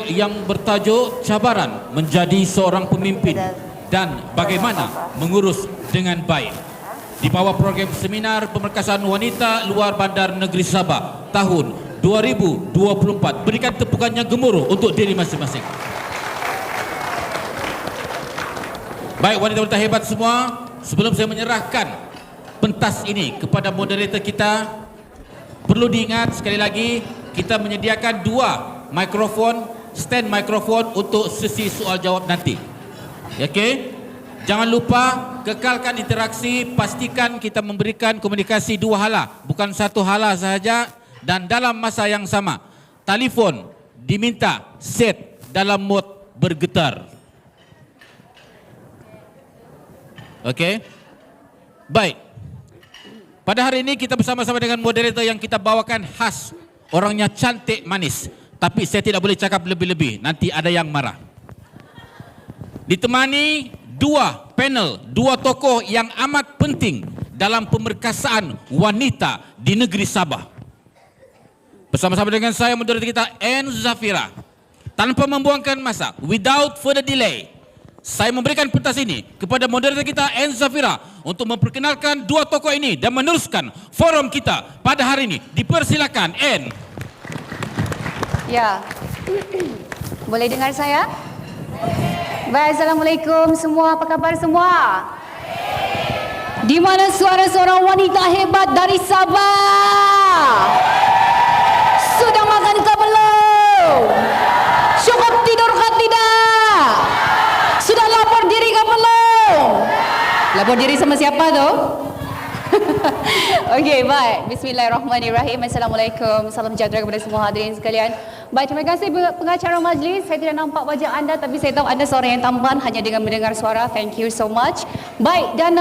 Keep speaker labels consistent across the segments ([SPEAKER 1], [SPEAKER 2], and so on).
[SPEAKER 1] monolog yang bertajuk Cabaran Menjadi Seorang Pemimpin dan Bagaimana Mengurus dengan Baik di bawah program Seminar Pemerkasaan Wanita Luar Bandar Negeri Sabah tahun 2024. Berikan tepukan yang gemuruh untuk diri masing-masing. Baik wanita-wanita hebat semua, sebelum saya menyerahkan pentas ini kepada moderator kita, perlu diingat sekali lagi, kita menyediakan 2 mikrofon, stand mikrofon untuk sesi soal jawab nanti. Okey? Jangan lupa kekalkan interaksi, pastikan kita memberikan komunikasi 2 hala, bukan 1 hala sahaja, dan dalam masa yang sama. Telefon diminta set dalam mode bergetar. Okey? Baik. Pada hari ini kita bersama-sama dengan moderator yang kita bawakan khas. Orangnya cantik manis. Tapi saya tidak boleh cakap lebih-lebih, nanti ada yang marah. Ditemani 2 panel, 2 tokoh yang amat penting dalam pemerkasaan wanita di negeri Sabah. Bersama-sama dengan saya moderator kita N. Zafira. Tanpa membuangkan masa, without further delay, saya memberikan pentas ini kepada moderator kita N. Zafira untuk memperkenalkan 2 tokoh ini dan meneruskan forum kita pada hari ini. Dipersilakan N.
[SPEAKER 2] Ya. Boleh dengar saya? Baik, Assalamualaikum semua. Apa khabar semua? Di mana suara seorang wanita hebat dari Sabah? Sudah makan ke belum? Cukup tidur ke tidak? Sudah lapor diri ke belum? Lapor diri sama siapa tu? Okey, baik. Bismillahirrahmanirrahim. Assalamualaikum. Salam sejahtera kepada semua hadirin sekalian. Baik, terima kasih pengacara majlis. Saya tidak nampak wajah anda, tapi saya tahu anda seorang yang tampan hanya dengan mendengar suara. Thank you so much. Baik, dan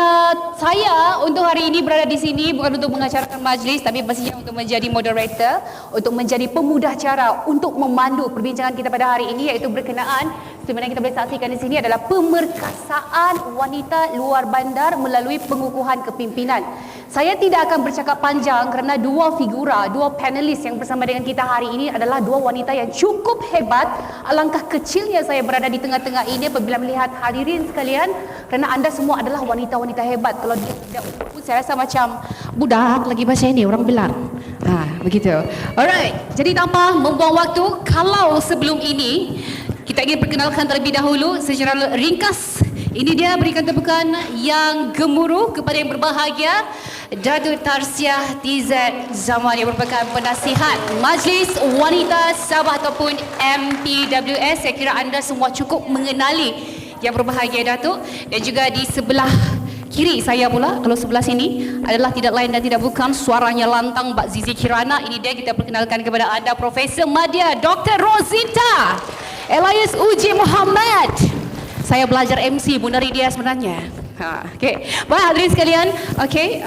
[SPEAKER 2] saya untuk hari ini berada di sini bukan untuk mengacarakan majlis, tapi pastinya untuk menjadi moderator, untuk menjadi pemudah cara untuk memandu perbincangan kita pada hari ini, iaitu berkenaan sebenarnya kita boleh saksikan di sini adalah pemerkasaan wanita luar bandar melalui pengukuhan kepimpinan. Saya tidak akan bercakap panjang kerana 2 figura, 2 panelis yang bersama dengan kita hari ini adalah 2 wanita yang cukup hebat. Alangkah kecilnya saya berada di tengah-tengah ini apabila melihat hadirin sekalian, kerana anda semua adalah wanita-wanita hebat. Kalau tidak pun saya rasa macam budak lagi bahasa ini orang bilang. Begitu. Alright, jadi tanpa membuang waktu, kalau sebelum ini kita ingin perkenalkan terlebih dahulu secara ringkas. Ini dia berikan tepukan yang gemuruh kepada yang berbahagia Datuk Tarsiah TZ Zaman yang merupakan penasihat Majlis Wanita Sabah ataupun MPWS. Saya kira anda semua cukup mengenali yang berbahagia Datuk. Dan juga di sebelah kiri saya pula, kalau sebelah sini adalah tidak lain dan tidak bukan suaranya lantang Mbak Zizi Kirana. Ini dia kita perkenalkan kepada anda Profesor Madya Dr. Rosita Elias Uji Muhammad. Saya belajar MC pun dari dia sebenarnya. Okey. Baik hadirin sekalian, okey,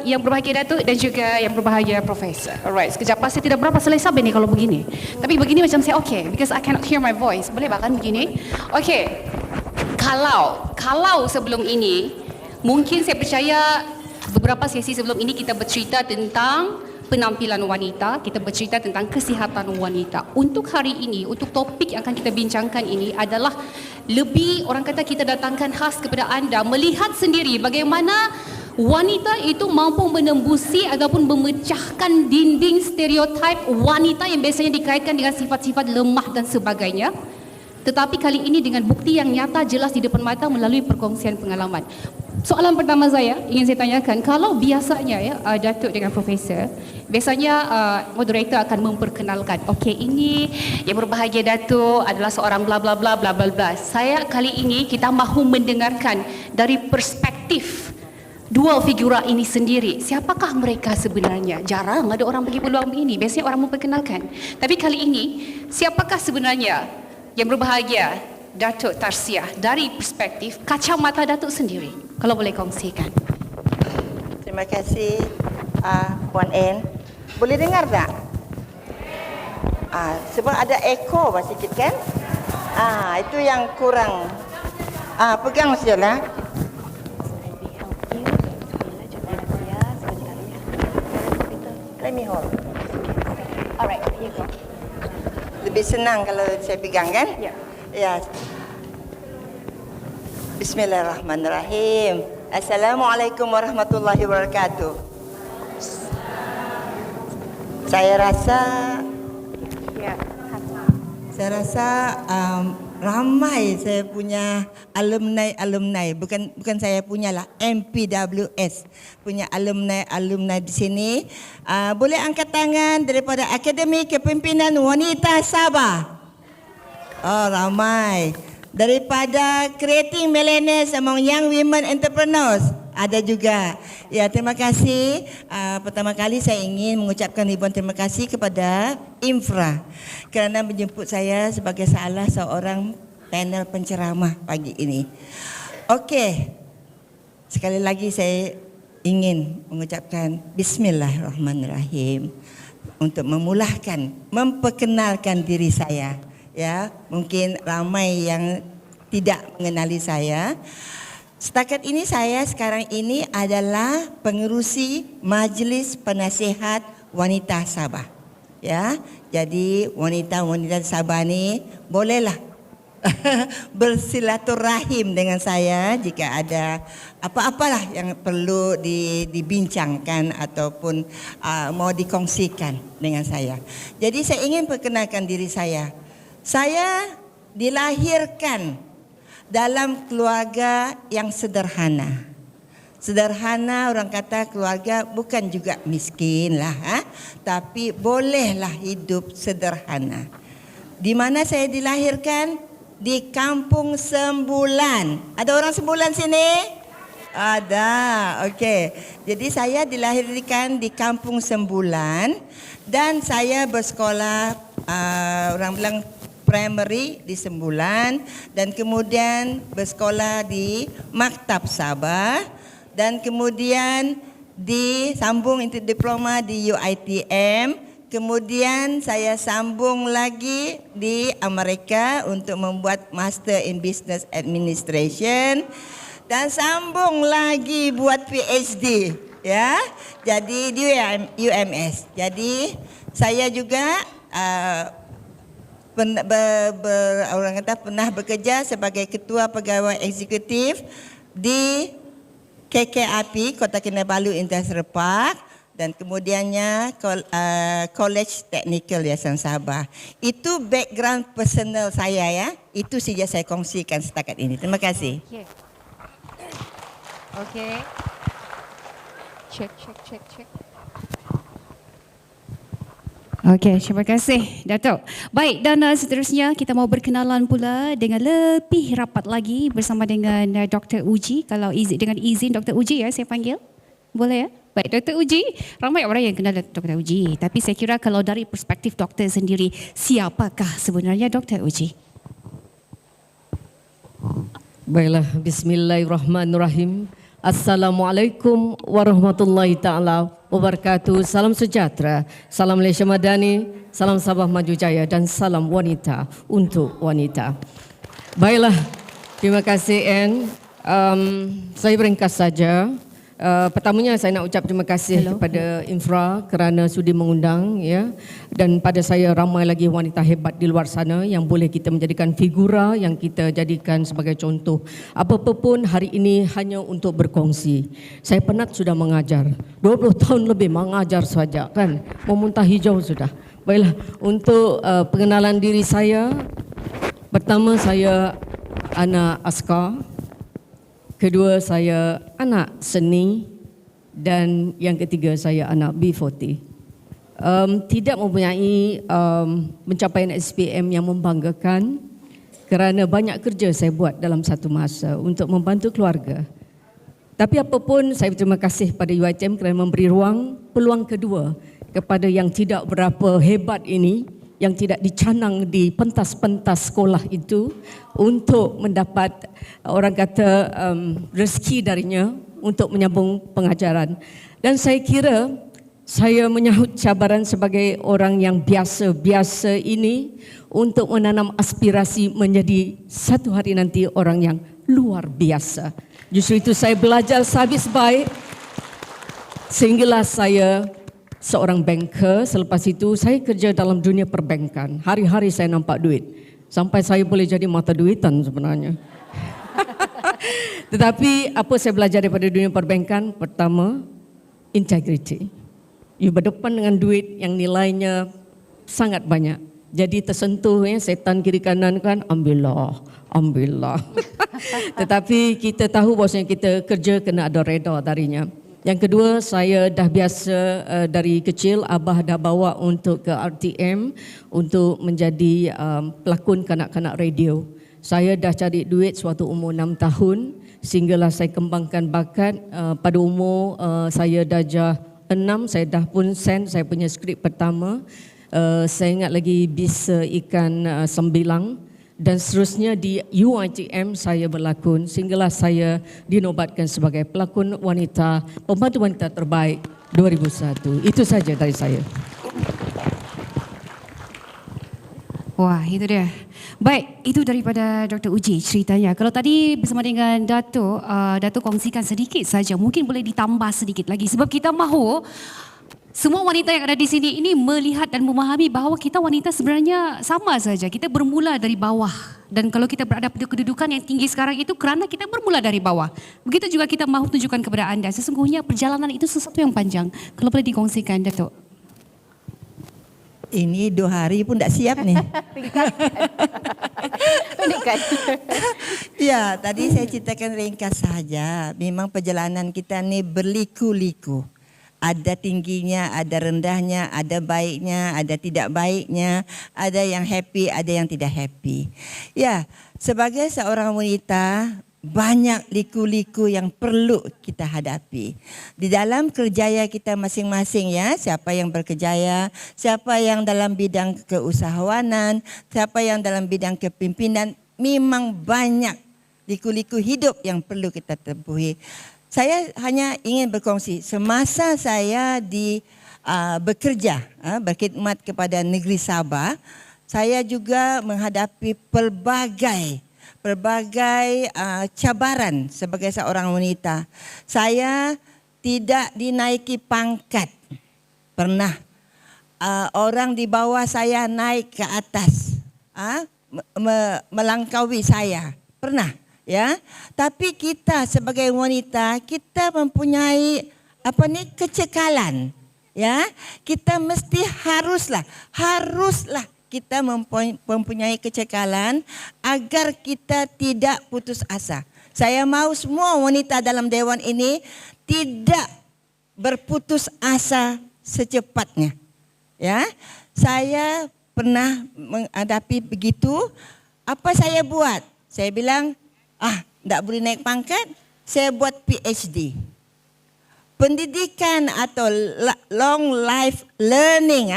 [SPEAKER 2] yang berbahagia Datuk dan juga yang berbahagia Profesor. Alright, sekejap saya tidak berapa selesa ni kalau begini. Tapi begini macam saya okey because I cannot hear my voice. Boleh bahkan begini? Okey. Kalau sebelum ini mungkin saya percaya beberapa sesi sebelum ini kita bercerita tentang penampilan wanita, kita bercerita tentang kesihatan wanita. Untuk hari ini, untuk topik yang akan kita bincangkan ini adalah lebih orang kata kita datangkan khas kepada anda melihat sendiri bagaimana wanita itu mampu menembusi ataupun memecahkan dinding stereotip wanita yang biasanya dikaitkan dengan sifat-sifat lemah dan sebagainya. Tetapi kali ini dengan bukti yang nyata jelas di depan mata melalui perkongsian pengalaman. Soalan pertama saya ingin saya tanyakan, kalau biasanya ya Datuk dengan Profesor, biasanya moderator akan memperkenalkan, okey ini yang berbahagia Datuk adalah seorang bla bla bla bla bla bla. Saya kali ini kita mahu mendengarkan dari perspektif 2 figura ini sendiri. Siapakah mereka sebenarnya? Jarang ada orang bagi peluang begini. Biasanya orang memperkenalkan. Tapi kali ini siapakah sebenarnya yang berbahagia Datuk Tarsiah dari perspektif kacamata Datuk sendiri? Kalau boleh kongsikan.
[SPEAKER 3] Terima kasih Puan N. Boleh dengar tak? Sebab ada echo sikit kan? Itu yang kurang. Pegang sajalah. Let me hold.
[SPEAKER 2] Alright, here you go.
[SPEAKER 3] lebih senang kalau saya pegang kan?
[SPEAKER 2] Ya.
[SPEAKER 3] Ya. Bismillahirrahmanirrahim. Assalamualaikum warahmatullahi wabarakatuh. Saya rasa
[SPEAKER 2] Ya.
[SPEAKER 3] ramai saya punya alumni, bukan saya punyalah, MPWS punya alumni di sini. Boleh angkat tangan daripada Akademi Kepimpinan Wanita Sabah. Oh, ramai. Daripada Creating Millennials Among Young Women Entrepreneurs ada juga. Ya, terima kasih. Pertama kali saya ingin mengucapkan ribuan terima kasih kepada Infra kerana menjemput saya sebagai salah seorang panel penceramah pagi ini. Okey. Sekali lagi saya ingin mengucapkan Bismillahirrahmanirrahim untuk memperkenalkan diri saya. Ya, mungkin ramai yang tidak mengenali saya. Setakat ini saya sekarang ini adalah pengerusi Majlis Penasihat Wanita Sabah. Ya, jadi wanita-wanita Sabah ni bolehlah bersilaturahim dengan saya jika ada apa-apalah yang perlu dibincangkan ataupun mau dikongsikan dengan saya. Jadi saya ingin perkenalkan diri saya. Saya dilahirkan dalam keluarga yang sederhana. Sederhana, orang kata keluarga bukan juga miskin lah, tapi bolehlah hidup sederhana. Di mana saya dilahirkan? Di Kampung Sembulan. Ada orang Sembulan sini? Ada, okey. Jadi saya dilahirkan di Kampung Sembulan dan saya bersekolah, orang bilang primary di Sembulan dan kemudian bersekolah di Maktab Sabah dan kemudian disambung untuk diploma di UiTM. Kemudian saya sambung lagi di Amerika untuk membuat Master in Business Administration dan sambung lagi buat PhD, ya. Jadi di UMS. Jadi saya juga orang kata pernah bekerja sebagai ketua pegawai eksekutif di KKIP Kota Kinabalu Industrial Park dan kemudiannya College Technical Yayasan Sabah. Itu background personal saya, ya. Itu saja saya kongsikan setakat ini. Terima kasih.
[SPEAKER 2] Okey. Check. Okey, terima kasih Datuk. Baik, dan seterusnya kita mau berkenalan pula dengan lebih rapat lagi bersama dengan Dr. Uji. Kalau dengan izin Dr. Uji, ya, saya panggil. Boleh, ya? Baik, Dr. Uji, ramai orang yang kenal Dr. Uji. Tapi saya kira kalau dari perspektif doktor sendiri, siapakah sebenarnya Dr. Uji?
[SPEAKER 4] Baiklah, bismillahirrahmanirrahim. Assalamualaikum warahmatullahi ta'ala wabarakatuh. Salam sejahtera, salam Malaysia Madani, salam Sabah Maju Jaya dan salam wanita untuk wanita. Baiklah, terima kasih Anne. Saya beringkas saja. Pertamanya saya nak ucap terima kasih kepada Infra kerana sudi mengundang, ya, dan pada saya ramai lagi wanita hebat di luar sana yang boleh kita menjadikan figura yang kita jadikan sebagai contoh. Apa-apa pun hari ini hanya untuk berkongsi. Saya penat sudah mengajar. 20 tahun lebih mengajar saja, kan. Memuntah hijau sudah. Baiklah, untuk pengenalan diri saya, pertama saya anak askar. Kedua, saya anak seni dan yang ketiga saya anak B40. Tidak mempunyai pencapaian SPM yang membanggakan kerana banyak kerja saya buat dalam satu masa untuk membantu keluarga. Tapi apapun, saya berterima kasih pada UiTM kerana memberi peluang kedua kepada yang tidak berapa hebat ini, yang tidak dicanang di pentas-pentas sekolah itu untuk mendapat, orang kata, rezeki darinya untuk menyambung pengajaran. Dan saya kira saya menyahut cabaran sebagai orang yang biasa-biasa ini untuk menanam aspirasi menjadi satu hari nanti orang yang luar biasa. Justru itu saya belajar sehabis baik sehinggalah saya seorang banker. Selepas itu saya kerja dalam dunia perbankan. Hari-hari saya nampak duit. Sampai saya boleh jadi mata duitan sebenarnya. Tetapi apa saya belajar daripada dunia perbankan? Pertama, integrity. You berdepan dengan duit yang nilainya sangat banyak. Jadi tersentuh setan kiri kanan kan, ambillah. Tetapi kita tahu bahawasanya kita kerja kena ada reda darinya. Yang kedua, saya dah biasa dari kecil abah dah bawa untuk ke RTM untuk menjadi pelakon kanak-kanak radio. Saya dah cari duit suatu umur 6 tahun sehinggalah saya kembangkan bakat. Pada umur saya darjah 6, saya dah pun send saya punya skrip pertama. Saya ingat lagi Bisa Ikan Sembilang. Dan seterusnya di UiTM saya berlakon sehinggalah saya dinobatkan sebagai pelakon wanita, pembantu wanita terbaik 2001. Itu saja dari saya.
[SPEAKER 2] Wah, itu dia. Baik, itu daripada Dr. Uji ceritanya. Kalau tadi bersama dengan Dato', Dato' kongsikan sedikit saja. Mungkin boleh ditambah sedikit lagi. Sebab kita mahu semua wanita yang ada di sini ini melihat dan memahami bahawa kita wanita sebenarnya sama saja. Kita bermula dari bawah. Dan kalau kita berada pada kedudukan yang tinggi sekarang itu kerana kita bermula dari bawah. Begitu juga kita mahu tunjukkan kepada anda. Sesungguhnya perjalanan itu sesuatu yang panjang. Kalau boleh dikongsikan, Dato'.
[SPEAKER 3] Ini 2 hari pun tak siap nih. Ya, tadi saya ceritakan ringkas saja. Memang perjalanan kita ni berliku-liku. Ada tingginya, ada rendahnya, ada baiknya, ada tidak baiknya, ada yang happy, ada yang tidak happy. Ya, sebagai seorang wanita, banyak liku-liku yang perlu kita hadapi. Di dalam kerjaya kita masing-masing ya, siapa yang berkerjaya, siapa yang dalam bidang keusahawanan, siapa yang dalam bidang kepimpinan, memang banyak liku-liku hidup yang perlu kita tempuhi. Saya hanya ingin berkongsi, semasa saya bekerja, berkhidmat kepada negeri Sabah, saya juga menghadapi pelbagai cabaran sebagai seorang wanita. Saya tidak dinaiki pangkat. Pernah orang di bawah saya naik ke atas, melangkaui saya. Pernah. Ya, tapi kita sebagai wanita kita mempunyai kecekalan. Ya, kita mesti haruslah kita mempunyai kecekalan agar kita tidak putus asa. Saya mahu semua wanita dalam dewan ini tidak berputus asa secepatnya. Ya, saya pernah menghadapi begitu. Apa saya buat? Saya bilang, tak boleh naik pangkat, saya buat PhD. Pendidikan atau long life learning,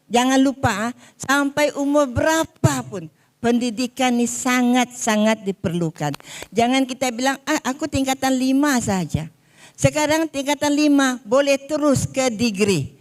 [SPEAKER 3] jangan lupa sampai umur berapa pun pendidikan ni sangat-sangat diperlukan. Jangan kita bilang, aku tingkatan 5 saja. Sekarang tingkatan 5 boleh terus ke degree.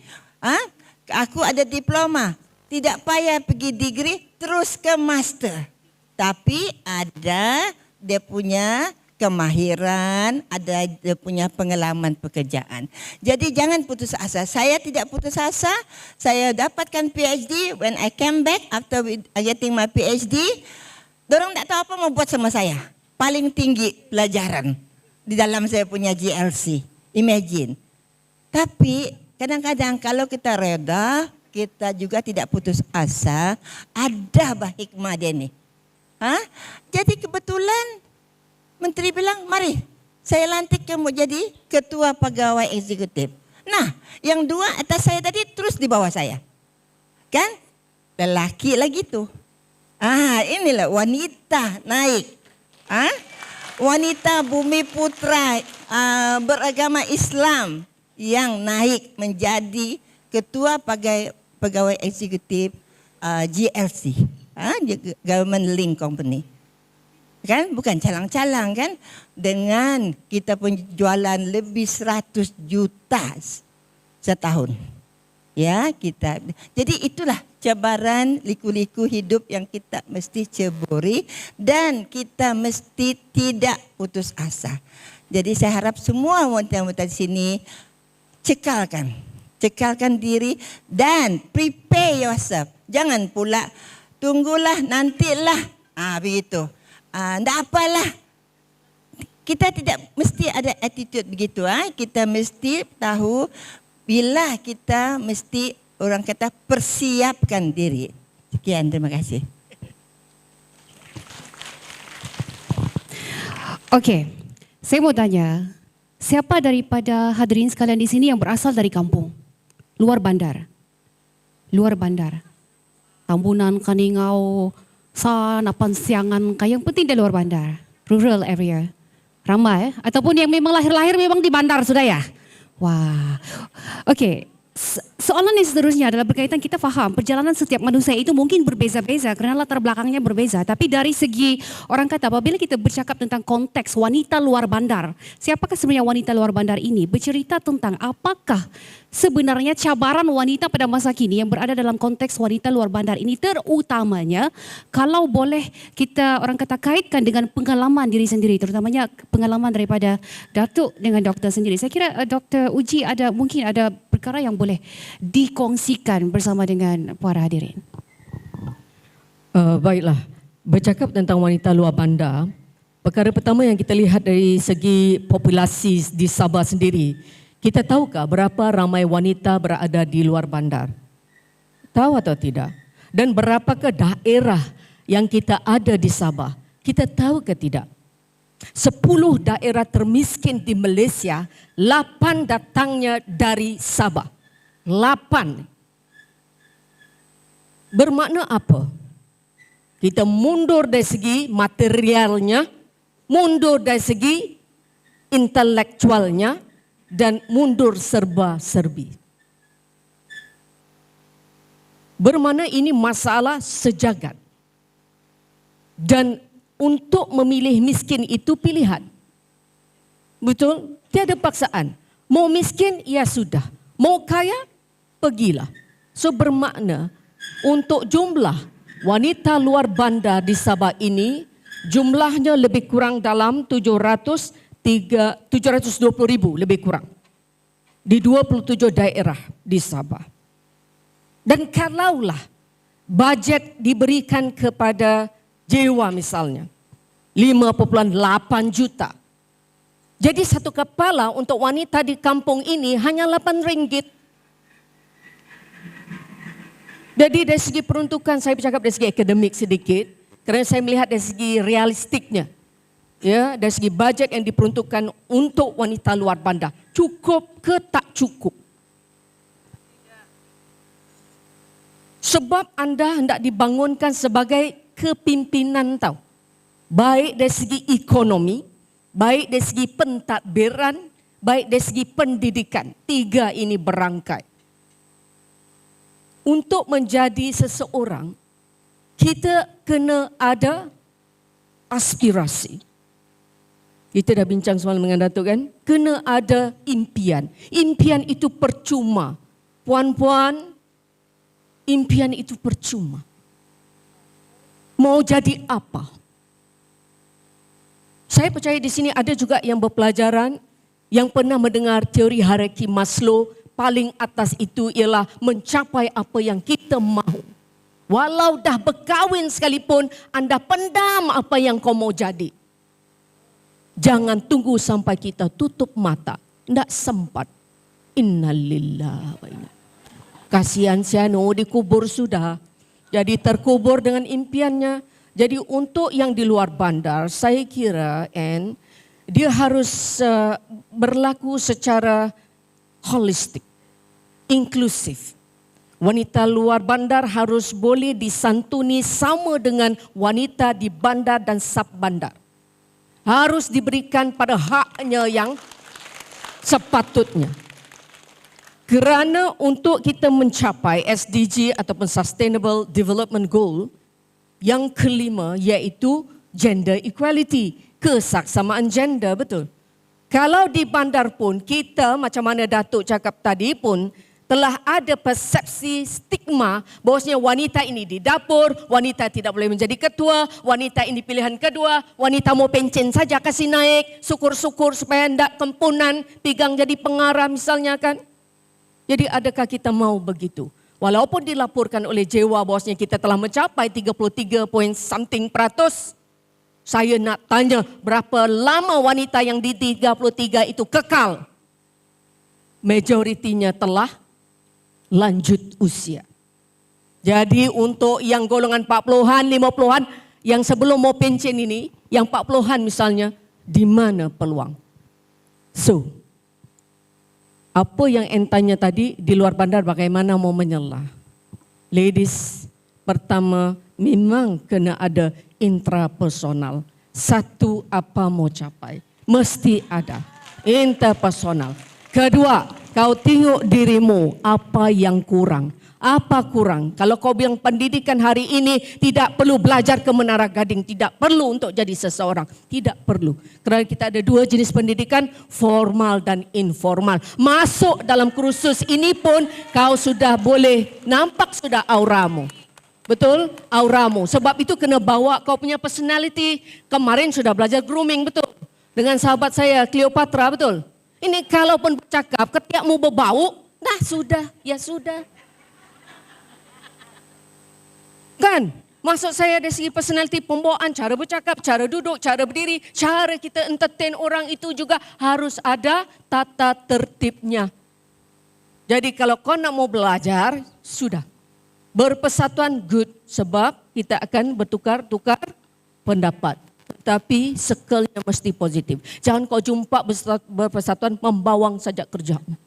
[SPEAKER 3] Aku ada diploma, tidak payah pergi degree, terus ke master. Tapi ada dia punya kemahiran, ada dia punya pengalaman pekerjaan. Jadi jangan putus asa. Saya tidak putus asa. Saya dapatkan PhD. When I came back after getting my PhD, dorang tak tahu apa mau buat sama saya. Paling tinggi pelajaran di dalam saya punya GLC. Imagine. Tapi kadang-kadang kalau kita reda, kita juga tidak putus asa. Ada hikmah dia ni. Jadi kebetulan menteri bilang, mari saya lantik kamu jadi ketua pegawai eksekutif. Nah, yang 2 atas saya tadi terus di bawah saya. Kan? Lelaki lagi tu. Inilah wanita naik. Wanita bumi putra beragama Islam yang naik menjadi ketua pegawai eksekutif GLC. Government Link Company. Kan bukan calang-calang kan, dengan kita penjualan lebih 100 juta setahun. Ya, kita. Jadi itulah cabaran liku-liku hidup yang kita mesti ceburi dan kita mesti tidak putus asa. Jadi saya harap semua wanita-wanita di sini cekalkan cekalkan diri dan prepare yourself. Jangan pula tunggulah nantilah. Begitu. Ndak apalah. Kita tidak mesti ada attitude begitu. Kita mesti tahu bila kita mesti orang kata persiapkan diri. Sekian, terima kasih.
[SPEAKER 2] Okey, saya mau tanya, siapa daripada hadirin sekalian di sini yang berasal dari kampung? Luar bandar? Luar bandar. Tambunan, Kaningau, Napan Siangan, yang penting di luar bandar. Rural area. Ramai, ataupun yang memang lahir-lahir memang di bandar sudah ya? Wah, okey. Soalan yang seterusnya adalah berkaitan kita faham perjalanan setiap manusia itu mungkin berbeza-beza kerana latar belakangnya berbeza. Tapi dari segi orang kata apabila kita bercakap tentang konteks wanita luar bandar, siapakah sebenarnya wanita luar bandar ini? Bercerita tentang apakah sebenarnya cabaran wanita pada masa kini yang berada dalam konteks wanita luar bandar ini, terutamanya kalau boleh kita orang kata kaitkan dengan pengalaman diri sendiri, terutamanya pengalaman daripada Datuk dengan doktor sendiri. Saya kira Dr. Uji mungkin ada perkara yang boleh dikongsikan bersama dengan para hadirin.
[SPEAKER 4] Baiklah, bercakap tentang wanita luar bandar, perkara pertama yang kita lihat dari segi populasi di Sabah sendiri, kita tahukah berapa ramai wanita berada di luar bandar? Tahu atau tidak? Dan berapakah daerah yang kita ada di Sabah? Kita tahu ke tidak? 10 daerah termiskin di Malaysia, 8 datangnya dari Sabah. 8. Bermakna apa? Kita mundur dari segi materialnya, mundur dari segi intelektualnya, dan mundur serba-serbi. Bermakna ini masalah sejagat. Dan untuk memilih miskin itu pilihan. Betul? Tiada paksaan. Mau miskin, ya sudah. Mau kaya, pergilah. So bermakna untuk jumlah wanita luar bandar di Sabah ini, jumlahnya lebih kurang dalam 720,000 lebih kurang. Di 27 daerah di Sabah. Dan kalaulah bajet diberikan kepada jiwa misalnya, 5,8 juta. Jadi satu kepala untuk wanita di kampung ini hanya 8 ringgit. Jadi dari segi peruntukan, saya bercakap dari segi akademik sedikit, kerana saya melihat dari segi realistiknya. Ya, dari segi bajet yang diperuntukkan untuk wanita luar bandar, cukup ke tak cukup? Sebab anda hendak dibangunkan sebagai kepimpinan tahu. Baik dari segi ekonomi, baik dari segi pentadbiran, baik dari segi pendidikan. 3 ini berangkai. Untuk menjadi seseorang, kita kena ada aspirasi. Kita dah bincang semalam dengan Datuk kan? Kena ada impian. Impian itu percuma. Puan-puan, impian itu percuma. Mau jadi apa? Saya percaya di sini ada juga yang berpelajaran, yang pernah mendengar teori hierarki Maslow. Paling atas itu ialah mencapai apa yang kita mahu. Walau dah berkahwin sekalipun, anda pendam apa yang kau mau jadi. Jangan tunggu sampai kita tutup mata. Tidak sempat. Innalillah wa inna. Kasihan Siano dikubur sudah. Jadi terkubur dengan impiannya. Jadi untuk yang di luar bandar, saya kira dia harus berlaku secara holistik, inklusif. Wanita luar bandar harus boleh disantuni sama dengan wanita di bandar dan sub bandar. Harus diberikan pada haknya yang sepatutnya. Kerana untuk kita mencapai SDG ataupun Sustainable Development Goal, yang kelima iaitu gender equality, kesaksamaan gender, betul. Kalau di bandar pun kita macam mana Datuk cakap tadi pun telah ada persepsi stigma bahawasanya wanita ini di dapur, wanita tidak boleh menjadi ketua, wanita ini pilihan kedua, wanita mau pencen saja kasih naik, syukur-syukur supaya tidak kempunan, pegang jadi pengarah misalnya kan. Jadi adakah kita mau begitu? Walaupun dilaporkan oleh Jewa bahwasanya kita telah mencapai 33 point something %, saya nak tanya berapa lama wanita yang di 33 itu kekal? Majoritinya telah lanjut usia. Jadi untuk yang golongan 40-an, 50-an, yang sebelum mau pensiun ini, yang 40-an misalnya, di mana peluang? So, apa yang entanya tadi di luar bandar bagaimana mau menyelah? Ladies, pertama memang kena ada intrapersonal. Satu, apa mau capai? Mesti ada interpersonal. Kedua, kau tengok dirimu apa yang kurang. Apa kurang? Kalau kau bilang pendidikan hari ini tidak perlu belajar ke Menara Gading, tidak perlu untuk jadi seseorang, tidak perlu. Kerana kita ada dua jenis pendidikan, formal dan informal. Masuk dalam kursus ini pun kau sudah boleh nampak sudah auramu. Betul? Auramu. Sebab itu kena bawa kau punya personality. Kemarin sudah belajar grooming, betul? Dengan sahabat saya Cleopatra, betul? Ini kalaupun bercakap, ketiakmu berbau, dah sudah, ya sudah. Kan? Maksud saya dari segi personality, pembawaan, cara bercakap, cara duduk, cara berdiri, cara kita entertain orang itu juga harus ada tata tertibnya. Jadi kalau kau nak mau belajar, sudah. Berpersatuan good sebab kita akan bertukar-tukar pendapat. Tapi circle-nya mesti positif. Jangan kau jumpa berpersatuan membawang saja kerjamu.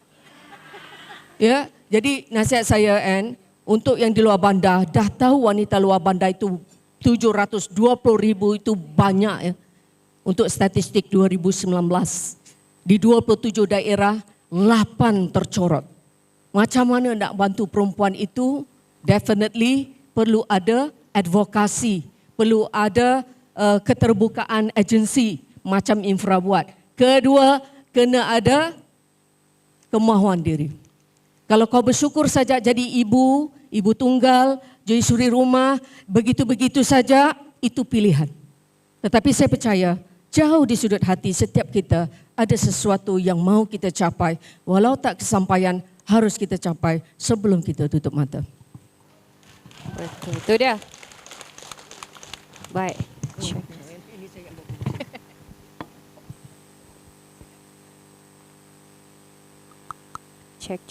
[SPEAKER 4] Ya, jadi nasihat saya untuk yang di luar bandar, dah tahu wanita luar bandar itu 720,000 itu banyak ya. Untuk statistik 2019. Di 27 daerah, 8 tercorot. Macam mana nak bantu perempuan itu? Definitely perlu ada advokasi, perlu ada keterbukaan agensi macam Infra buat. Kedua, kena ada kemahuan diri. Kalau kau bersyukur saja jadi ibu tunggal, jadi suri rumah, begitu-begitu saja, itu pilihan. Tetapi saya percaya, jauh di sudut hati setiap kita ada sesuatu yang mau kita capai. Walau tak kesampaian, harus kita capai sebelum kita tutup mata.
[SPEAKER 2] Betul, itu dia. Baik. Cek.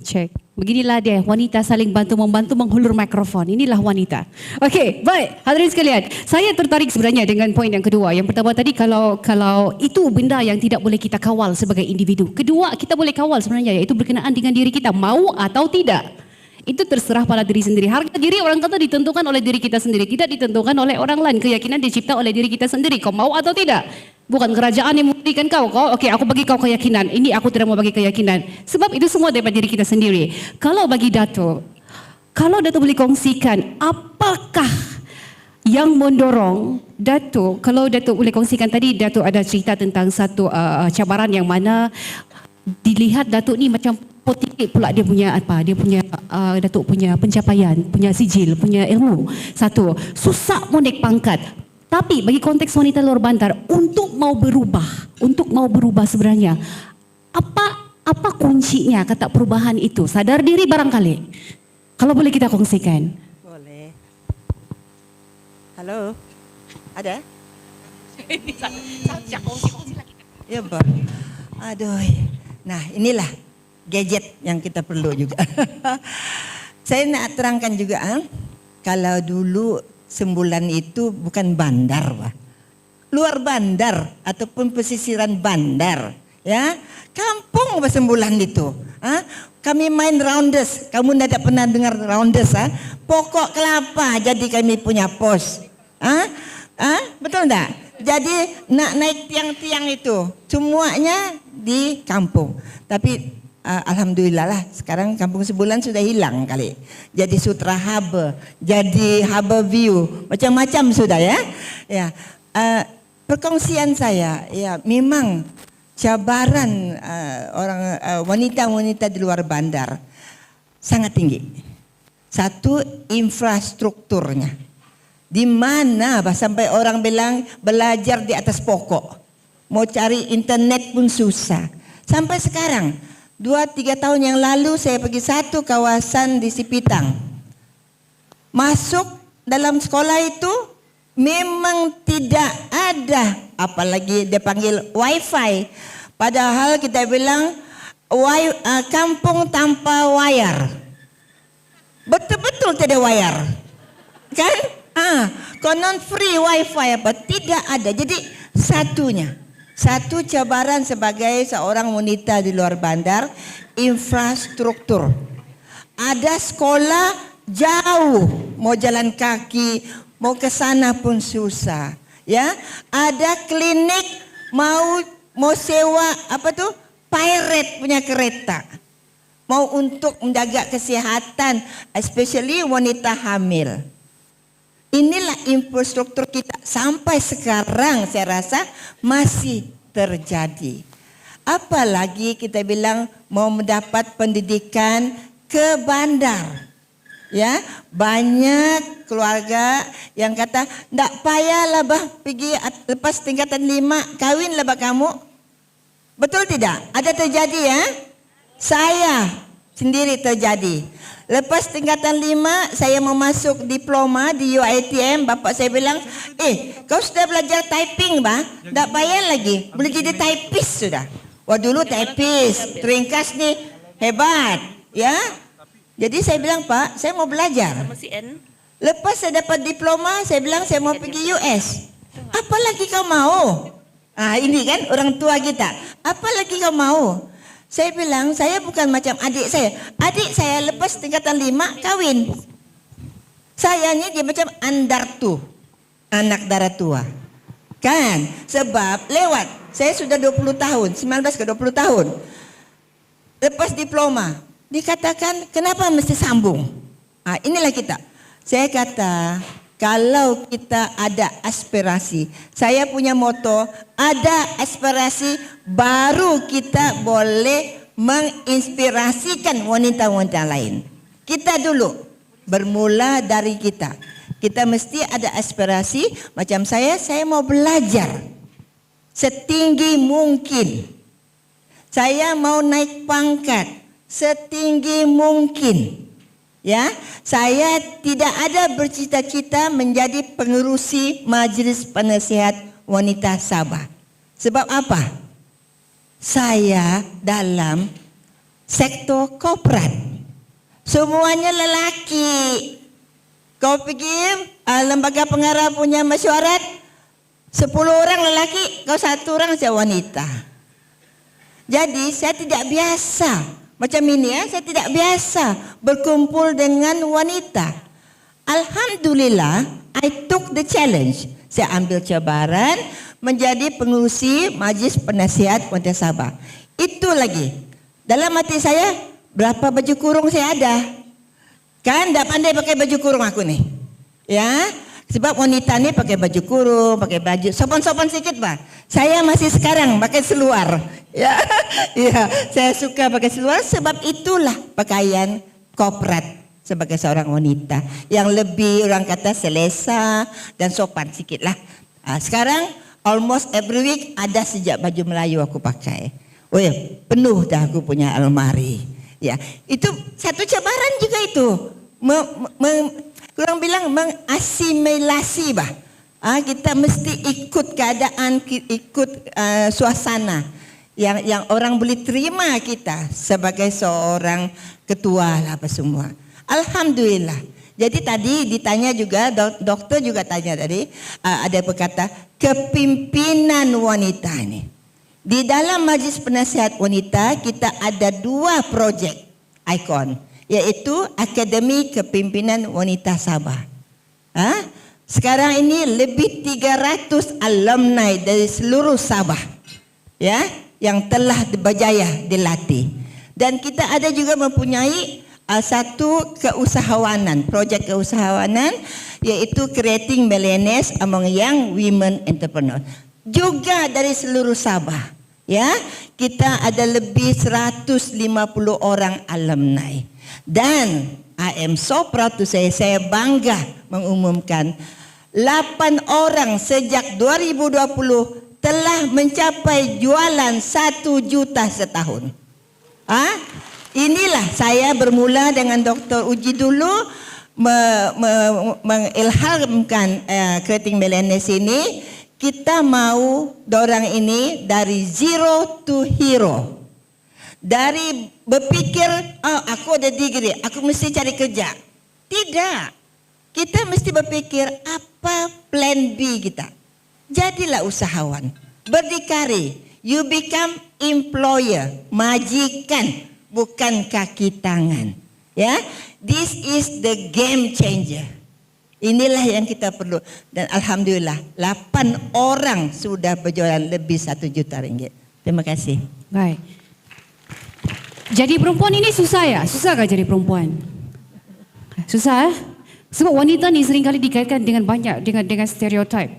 [SPEAKER 2] Cek. Beginilah dia, wanita saling bantu-membantu menghulur mikrofon. Inilah wanita. Okey, baik. Hadirin sekalian, saya tertarik sebenarnya dengan poin yang kedua. Yang pertama tadi, kalau itu benda yang tidak boleh kita kawal sebagai individu. Kedua, kita boleh kawal sebenarnya, iaitu berkenaan dengan diri kita, mau atau tidak. Itu terserah pada diri sendiri. Harga diri orang kata ditentukan oleh diri kita sendiri, tidak ditentukan oleh orang lain. Keyakinan dicipta oleh diri kita sendiri. Kau mau atau tidak? Bukan kerajaan yang memberikan kau. Okey, aku bagi kau keyakinan. Ini aku tidak mau bagi keyakinan. Sebab itu semua daripada diri kita sendiri. Kalau bagi Dato', kalau Dato' boleh kongsikan, apakah yang mendorong Dato', kalau Dato' boleh kongsikan tadi, Dato' ada cerita tentang satu cabaran yang mana dilihat Dato' ni macam potik pula dia punya apa? Dia punya Dato' punya pencapaian, punya sijil, punya ilmu. Satu, susah mau naik pangkat. Tapi bagi konteks wanita luar bandar untuk mau berubah sebenarnya apa kuncinya kata perubahan itu? Sadar diri barangkali. Kalau boleh kita kongsikan.
[SPEAKER 3] Boleh. Halo. Ada?
[SPEAKER 2] Kongsi lagi.
[SPEAKER 3] Ya, Pak. Aduh. Nah, inilah gadget yang kita perlu juga. Saya nak terangkan juga, kalau dulu Sembulan itu bukan bandar, Pak. Luar bandar ataupun pesisiran bandar, ya. Kampung Sembulan itu. Kami main rounders. Kamu tidak pernah dengar rounders, Pokok kelapa jadi kami punya pos. Betul enggak? Jadi nak naik tiang-tiang itu semuanya di kampung. Tapi alhamdulillah lah sekarang Kampung Sembulan sudah hilang kali. Jadi Sutra Harbour, jadi Harbour View, macam-macam sudah ya. Ya, perkongsian saya ya memang cabaran orang wanita-wanita di luar bandar sangat tinggi. Satu, infrastrukturnya. Di mana sampai orang bilang belajar di atas pokok. Mau cari internet pun susah. Sampai sekarang, 2-3 tahun yang lalu saya pergi satu kawasan di Sipitang. Masuk dalam sekolah itu memang tidak ada, apalagi dia panggil wifi. Padahal kita bilang kampung tanpa wayar. Betul-betul tidak wayar. Kan? Konon free wifi apa? Tidak ada. Jadi satu cabaran sebagai seorang wanita di luar bandar, infrastruktur. Ada sekolah jauh, mau jalan kaki, mau ke sana pun susah. Ya, ada klinik mau sewa pirate punya kereta. Mau untuk menjaga kesehatan, especially wanita hamil. Inilah infrastruktur kita sampai sekarang saya rasa masih terjadi. Apalagi kita bilang mau mendapat pendidikan ke bandar. Ya, banyak keluarga yang kata, "Ndak payahlah bah pergi lepas tingkatan 5 kawinlah bah kamu." Betul tidak? Ada terjadi ya? Saya sendiri terjadi. Lepas tingkatan 5 saya mau masuk diploma di UiTM. Bapak saya bilang, kau sudah belajar typing bah? Tak payah lagi, boleh jadi typist sudah. Wah dulu typist, teringkas nih, hebat. Ya, jadi saya bilang, Pak saya mau belajar. Lepas saya dapat diploma, saya bilang saya mau pergi US. Apa lagi kau mau? Ini kan orang tua kita. Apa lagi kau mau? Saya bilang, saya bukan macam adik saya. Adik saya lepas tingkatan 5 kawin. Saya ni dia macam andartu, anak darah tua. Kan? Sebab lewat. Saya sudah 20 tahun, 19 ke 20 tahun. Lepas diploma, dikatakan kenapa mesti sambung? Inilah kita. Saya kata, kalau kita ada aspirasi, saya punya moto, ada aspirasi baru kita boleh menginspirasikan wanita-wanita lain. Kita dulu bermula dari kita. Kita mesti ada aspirasi. Macam saya mau belajar setinggi mungkin. Saya mau naik pangkat setinggi mungkin. Ya, saya tidak ada bercita-cita menjadi pengerusi Majlis Penasihat Wanita Sabah. Sebab apa? Saya dalam sektor korporat. Semuanya lelaki. Kau pergi lembaga pengarah punya mesyuarat, 10 orang lelaki, kau 1 orang saja wanita. Jadi saya tidak biasa. Macam ini ya, saya tidak biasa berkumpul dengan wanita. Alhamdulillah, I took the challenge. Saya ambil cabaran menjadi pengurusi Majlis Penasihat Wanita Sabah. Itu lagi. Dalam hati saya, berapa baju kurung saya ada? Kan tak pandai pakai baju kurung aku nih. Ya, sebab wanita nih pakai baju kurung, pakai baju sopan-sopan sedikit bah. Saya masih sekarang pakai seluar. Ya, ya, saya suka pakai seluar sebab itulah pakaian korporat sebagai seorang wanita yang lebih orang kata selesa dan sopan sikit lah. Sekarang almost every week ada sejak baju Melayu aku pakai. Oh ya, penuh dah aku punya almari. Ya, itu satu cabaran juga itu. Kurang bilang mengasimilasi bah. Kita mesti ikut keadaan, ikut suasana yang orang boleh terima kita sebagai seorang ketua lah apa semua. Alhamdulillah. Jadi tadi ditanya juga, dokter juga tanya tadi, ada berkata kepimpinan wanita ini. Di dalam Majlis Penasihat Wanita kita ada 2 projek ikon, yaitu Akademi Kepimpinan Wanita Sabah. Sekarang ini lebih 300 alumni dari seluruh Sabah, ya, yang telah berjaya dilatih. Dan kita ada juga mempunyai satu keusahawanan, projek keusahawanan, yaitu Creating Millionaires Among Young Women Entrepreneurs. Juga dari seluruh Sabah, ya, kita ada lebih 150 orang alumni. Dan I am so proud to say, saya bangga mengumumkan 8 orang sejak 2020 telah mencapai jualan 1 juta setahun. Inilah saya bermula dengan Dr. Uji dulu mengilhamkan Creating Millionaires ini. Kita mau dorang ini dari zero to hero. Dari berpikir, aku ada degree, aku mesti cari kerja. Tidak. Kita mesti berpikir apa plan B kita. Jadilah usahawan. Berdikari. You become employer. Majikan. Bukan kaki tangan. Ya, this is the game changer. Inilah yang kita perlu. Dan Alhamdulillah 8 orang sudah berjualan lebih 1 juta ringgit. Terima kasih.
[SPEAKER 2] Baik. Jadi perempuan ini susah ya? Susah gak jadi perempuan? Susah. Sebab wanita ni seringkali dikaitkan dengan banyak dengan stereotip.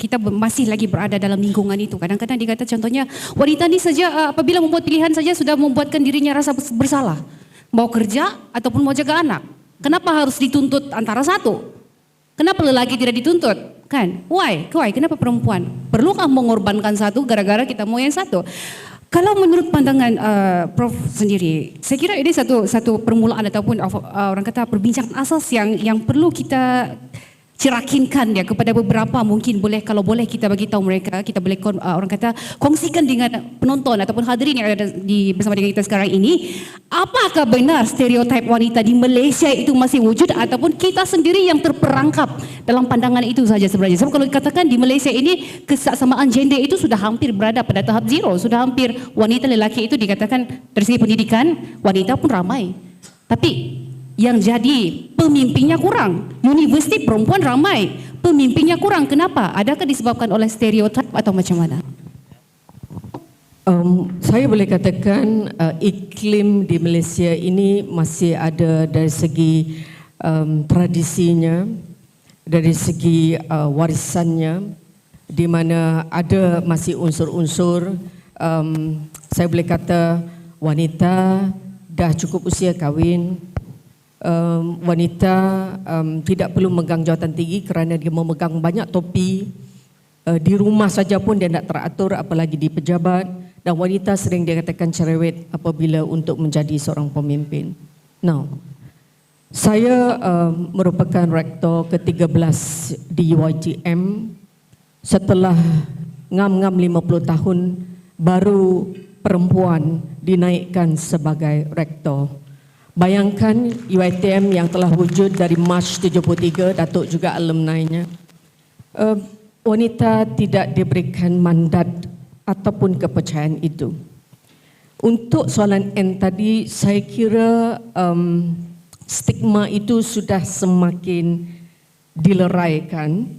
[SPEAKER 2] Kita masih lagi berada dalam lingkungan itu. Kadang-kadang dikata contohnya wanita ni saja apabila membuat pilihan saja sudah membuatkan dirinya rasa bersalah. Mau kerja ataupun mau jaga anak. Kenapa harus dituntut antara satu? Kenapa lelaki tidak dituntut? Kan? Why? Kenapa perempuan? Perlukah mengorbankan satu gara-gara kita mau yang satu? Kalau menurut pandangan Prof sendiri, saya kira ini satu permulaan ataupun orang kata perbincangan asas yang perlu kita cerakinkan ya kepada beberapa, mungkin boleh, kalau boleh kita bagi tahu mereka, kita boleh orang kata kongsikan dengan penonton ataupun hadirin yang ada bersama dengan kita sekarang ini, apakah benar stereotip wanita di Malaysia itu masih wujud ataupun kita sendiri yang terperangkap dalam pandangan itu saja sebenarnya. Sebab kalau dikatakan di Malaysia ini kesesamaan gender itu sudah hampir berada pada tahap zero, sudah hampir wanita lelaki itu dikatakan dari segi pendidikan wanita pun ramai. Tapi yang jadi pemimpinnya kurang. Universiti perempuan ramai, pemimpinnya kurang. Kenapa? Adakah disebabkan oleh stereotip atau macam mana?
[SPEAKER 4] Saya boleh katakan iklim di Malaysia ini masih ada dari segi tradisinya, dari segi warisannya, di mana ada masih unsur-unsur saya boleh kata wanita dah cukup usia kahwin. Wanita tidak perlu memegang jawatan tinggi kerana dia memegang banyak topi. Di rumah saja pun dia tidak teratur, apalagi di pejabat. Dan wanita sering dikatakan cerewet apabila untuk menjadi seorang pemimpin. Now, saya merupakan rektor ke-13 di UiTM. Setelah ngam-ngam 50 tahun baru perempuan dinaikkan sebagai rektor. Bayangkan UiTM yang telah wujud dari Mac 73, Datuk juga alumni-nya. Wanita tidak diberikan mandat ataupun kepercayaan itu. Untuk soalan N tadi, saya kira stigma itu sudah semakin dileraikan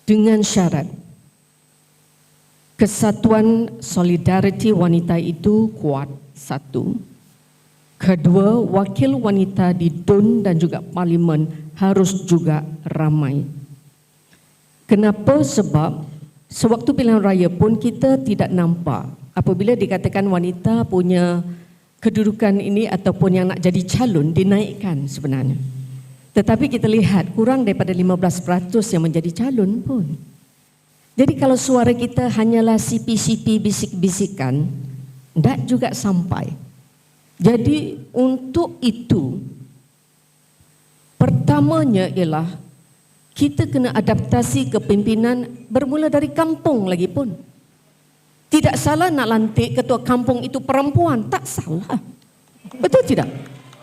[SPEAKER 4] dengan syarat kesatuan solidariti wanita itu kuat, satu. Kedua, wakil wanita di DUN dan juga parlimen harus juga ramai. Kenapa? Sebab sewaktu pilihan raya pun kita tidak nampak apabila dikatakan wanita punya kedudukan ini ataupun yang nak jadi calon dinaikkan sebenarnya. Tetapi kita lihat kurang daripada 15% yang menjadi calon pun. Jadi kalau suara kita hanyalah sipi-sipi bisik-bisikan, tidak juga sampai. Jadi untuk itu, pertamanya ialah kita kena adaptasi kepimpinan bermula dari kampung lagi pun. Tidak salah nak lantik ketua kampung itu perempuan, tak salah. Betul tidak?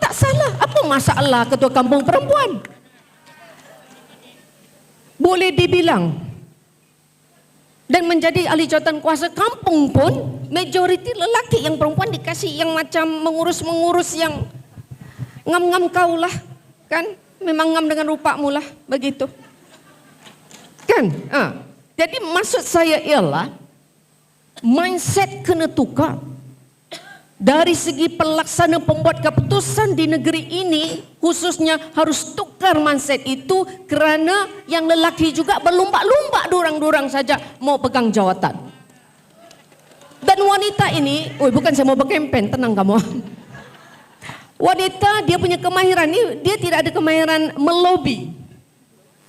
[SPEAKER 4] Tak salah. Apa masalah ketua kampung perempuan? Boleh dibilang. Dan menjadi ahli jawatan kuasa kampung pun majoriti lelaki, yang perempuan dikasih yang macam mengurus-mengurus yang ngam-ngam kau lah, kan? Memang ngam dengan rupamu lah, begitu. Kan? Jadi maksud saya ialah mindset kena tukar. Dari segi pelaksana pembuat keputusan di negeri ini khususnya harus tukar mindset itu, kerana yang lelaki juga berlumba-lumba dorang-dorang saja mau pegang jawatan. Dan wanita ini, bukan saya mau berkempen, tenang kamu. Wanita dia punya kemahiran ini, dia tidak ada kemahiran melobi.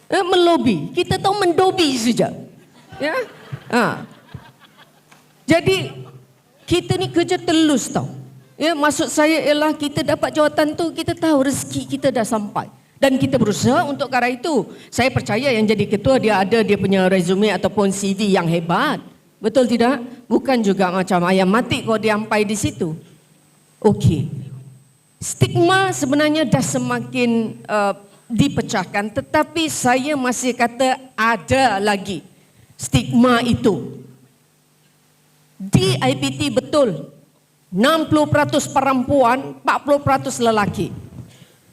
[SPEAKER 4] Melobi, kita tahu mendobi saja. Ya. Jadi kita ni kerja telus tau. Ya, maksud saya ialah kita dapat jawatan tu, kita tahu rezeki kita dah sampai. Dan kita berusaha untuk cara itu. Saya percaya yang jadi ketua dia ada dia punya resume ataupun CV yang hebat. Betul tidak? Bukan juga macam ayam mati kalau dia sampai di situ. Okey. Stigma sebenarnya dah semakin dipecahkan, tetapi saya masih kata ada lagi stigma itu. Di IPT betul 60% perempuan, 40% lelaki.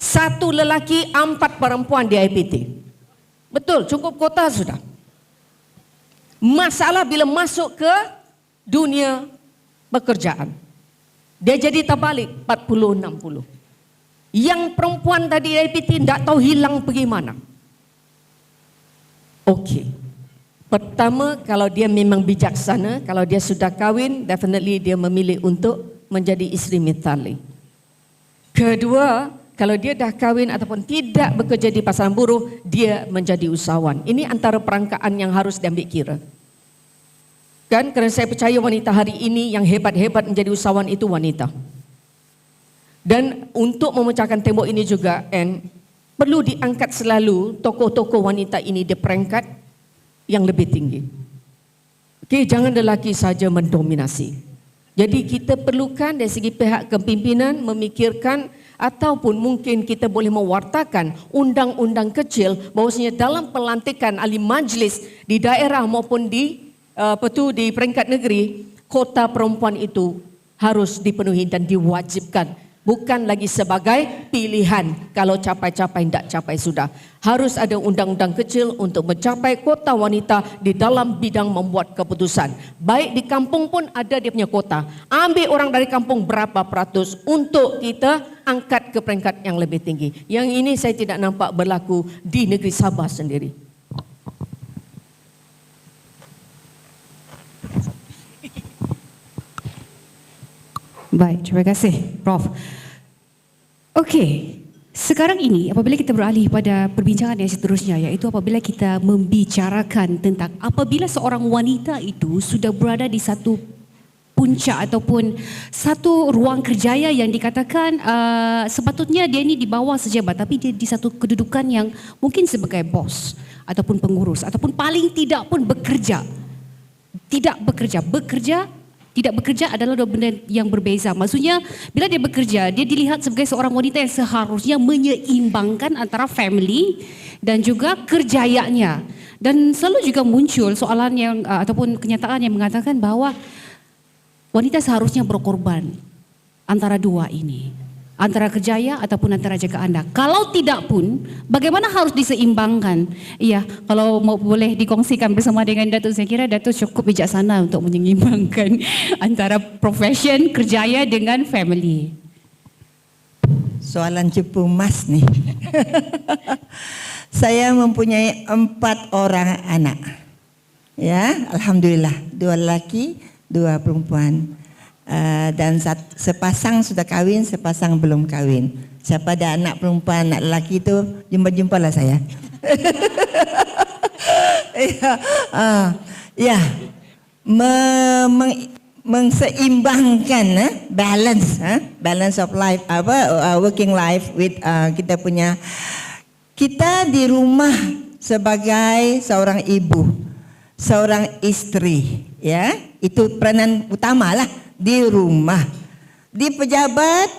[SPEAKER 4] Satu lelaki, 4 perempuan di IPT. Betul, cukup kota sudah. Masalah bila masuk ke dunia pekerjaan, dia jadi terbalik 40-60. Yang perempuan tadi IPT tidak tahu hilang pergi mana. Okey. Pertama, kalau dia memang bijaksana, kalau dia sudah kahwin, definitely dia memilih untuk menjadi isteri mitali. Kedua, kalau dia dah kahwin ataupun tidak bekerja di pasaran buruh, dia menjadi usahawan. Ini antara perangkaan yang harus diambil kira. Kan, kerana saya percaya wanita hari ini yang hebat-hebat menjadi usahawan itu wanita. Dan untuk memecahkan tembok ini juga, perlu diangkat selalu tokoh-tokoh wanita ini di peringkat yang lebih tinggi. Okey, jangan lelaki saja mendominasi. Jadi kita perlukan dari segi pihak kepimpinan memikirkan ataupun mungkin kita boleh mewartakan undang-undang kecil bahawasanya dalam pelantikan ahli majlis di daerah maupun di di peringkat negeri, kota perempuan itu harus dipenuhi dan diwajibkan. Bukan lagi sebagai pilihan kalau capai-capai, tidak capai sudah. Harus ada undang-undang kecil untuk mencapai kota wanita di dalam bidang membuat keputusan. Baik di kampung pun ada dia punya kota. Ambil orang dari kampung berapa peratus untuk kita angkat ke peringkat yang lebih tinggi. Yang ini saya tidak nampak berlaku di negeri Sabah sendiri.
[SPEAKER 2] Baik, terima kasih Prof. Okey, sekarang ini apabila kita beralih pada perbincangan yang seterusnya, iaitu apabila kita membicarakan tentang apabila seorang wanita itu sudah berada di satu puncak ataupun satu ruang kerjaya yang dikatakan sepatutnya dia ini di bawah sejabat, tapi dia di satu kedudukan yang mungkin sebagai bos ataupun pengurus ataupun paling tidak pun bekerja. Tidak bekerja adalah dua benda yang berbeza. Maksudnya bila dia bekerja, dia dilihat sebagai seorang wanita yang seharusnya menyeimbangkan antara family dan juga kerjayanya. Dan selalu juga muncul soalan yang ataupun kenyataan yang mengatakan bahawa wanita seharusnya berkorban antara dua ini. Antara kerjaya ataupun antara jaga anda. Kalau tidak pun, bagaimana harus diseimbangkan? Iya, kalau mau boleh dikongsikan bersama dengan Datuk, saya kira Datuk cukup bijaksana untuk menyeimbangkan antara profession, kerjaya dengan family.
[SPEAKER 3] Soalan cepu emas nih. Saya mempunyai 4 orang anak. Ya, alhamdulillah, 2 lelaki, 2 perempuan. Dan sepasang sudah kahwin, sepasang belum kahwin. Siapa ada anak perempuan, anak lelaki itu, jumpa-jumpalah saya. Mengseimbangkan balance of life, working life with kita punya. Kita di rumah sebagai seorang ibu, seorang istri, ya, itu peranan utamalah. Di rumah, di pejabat,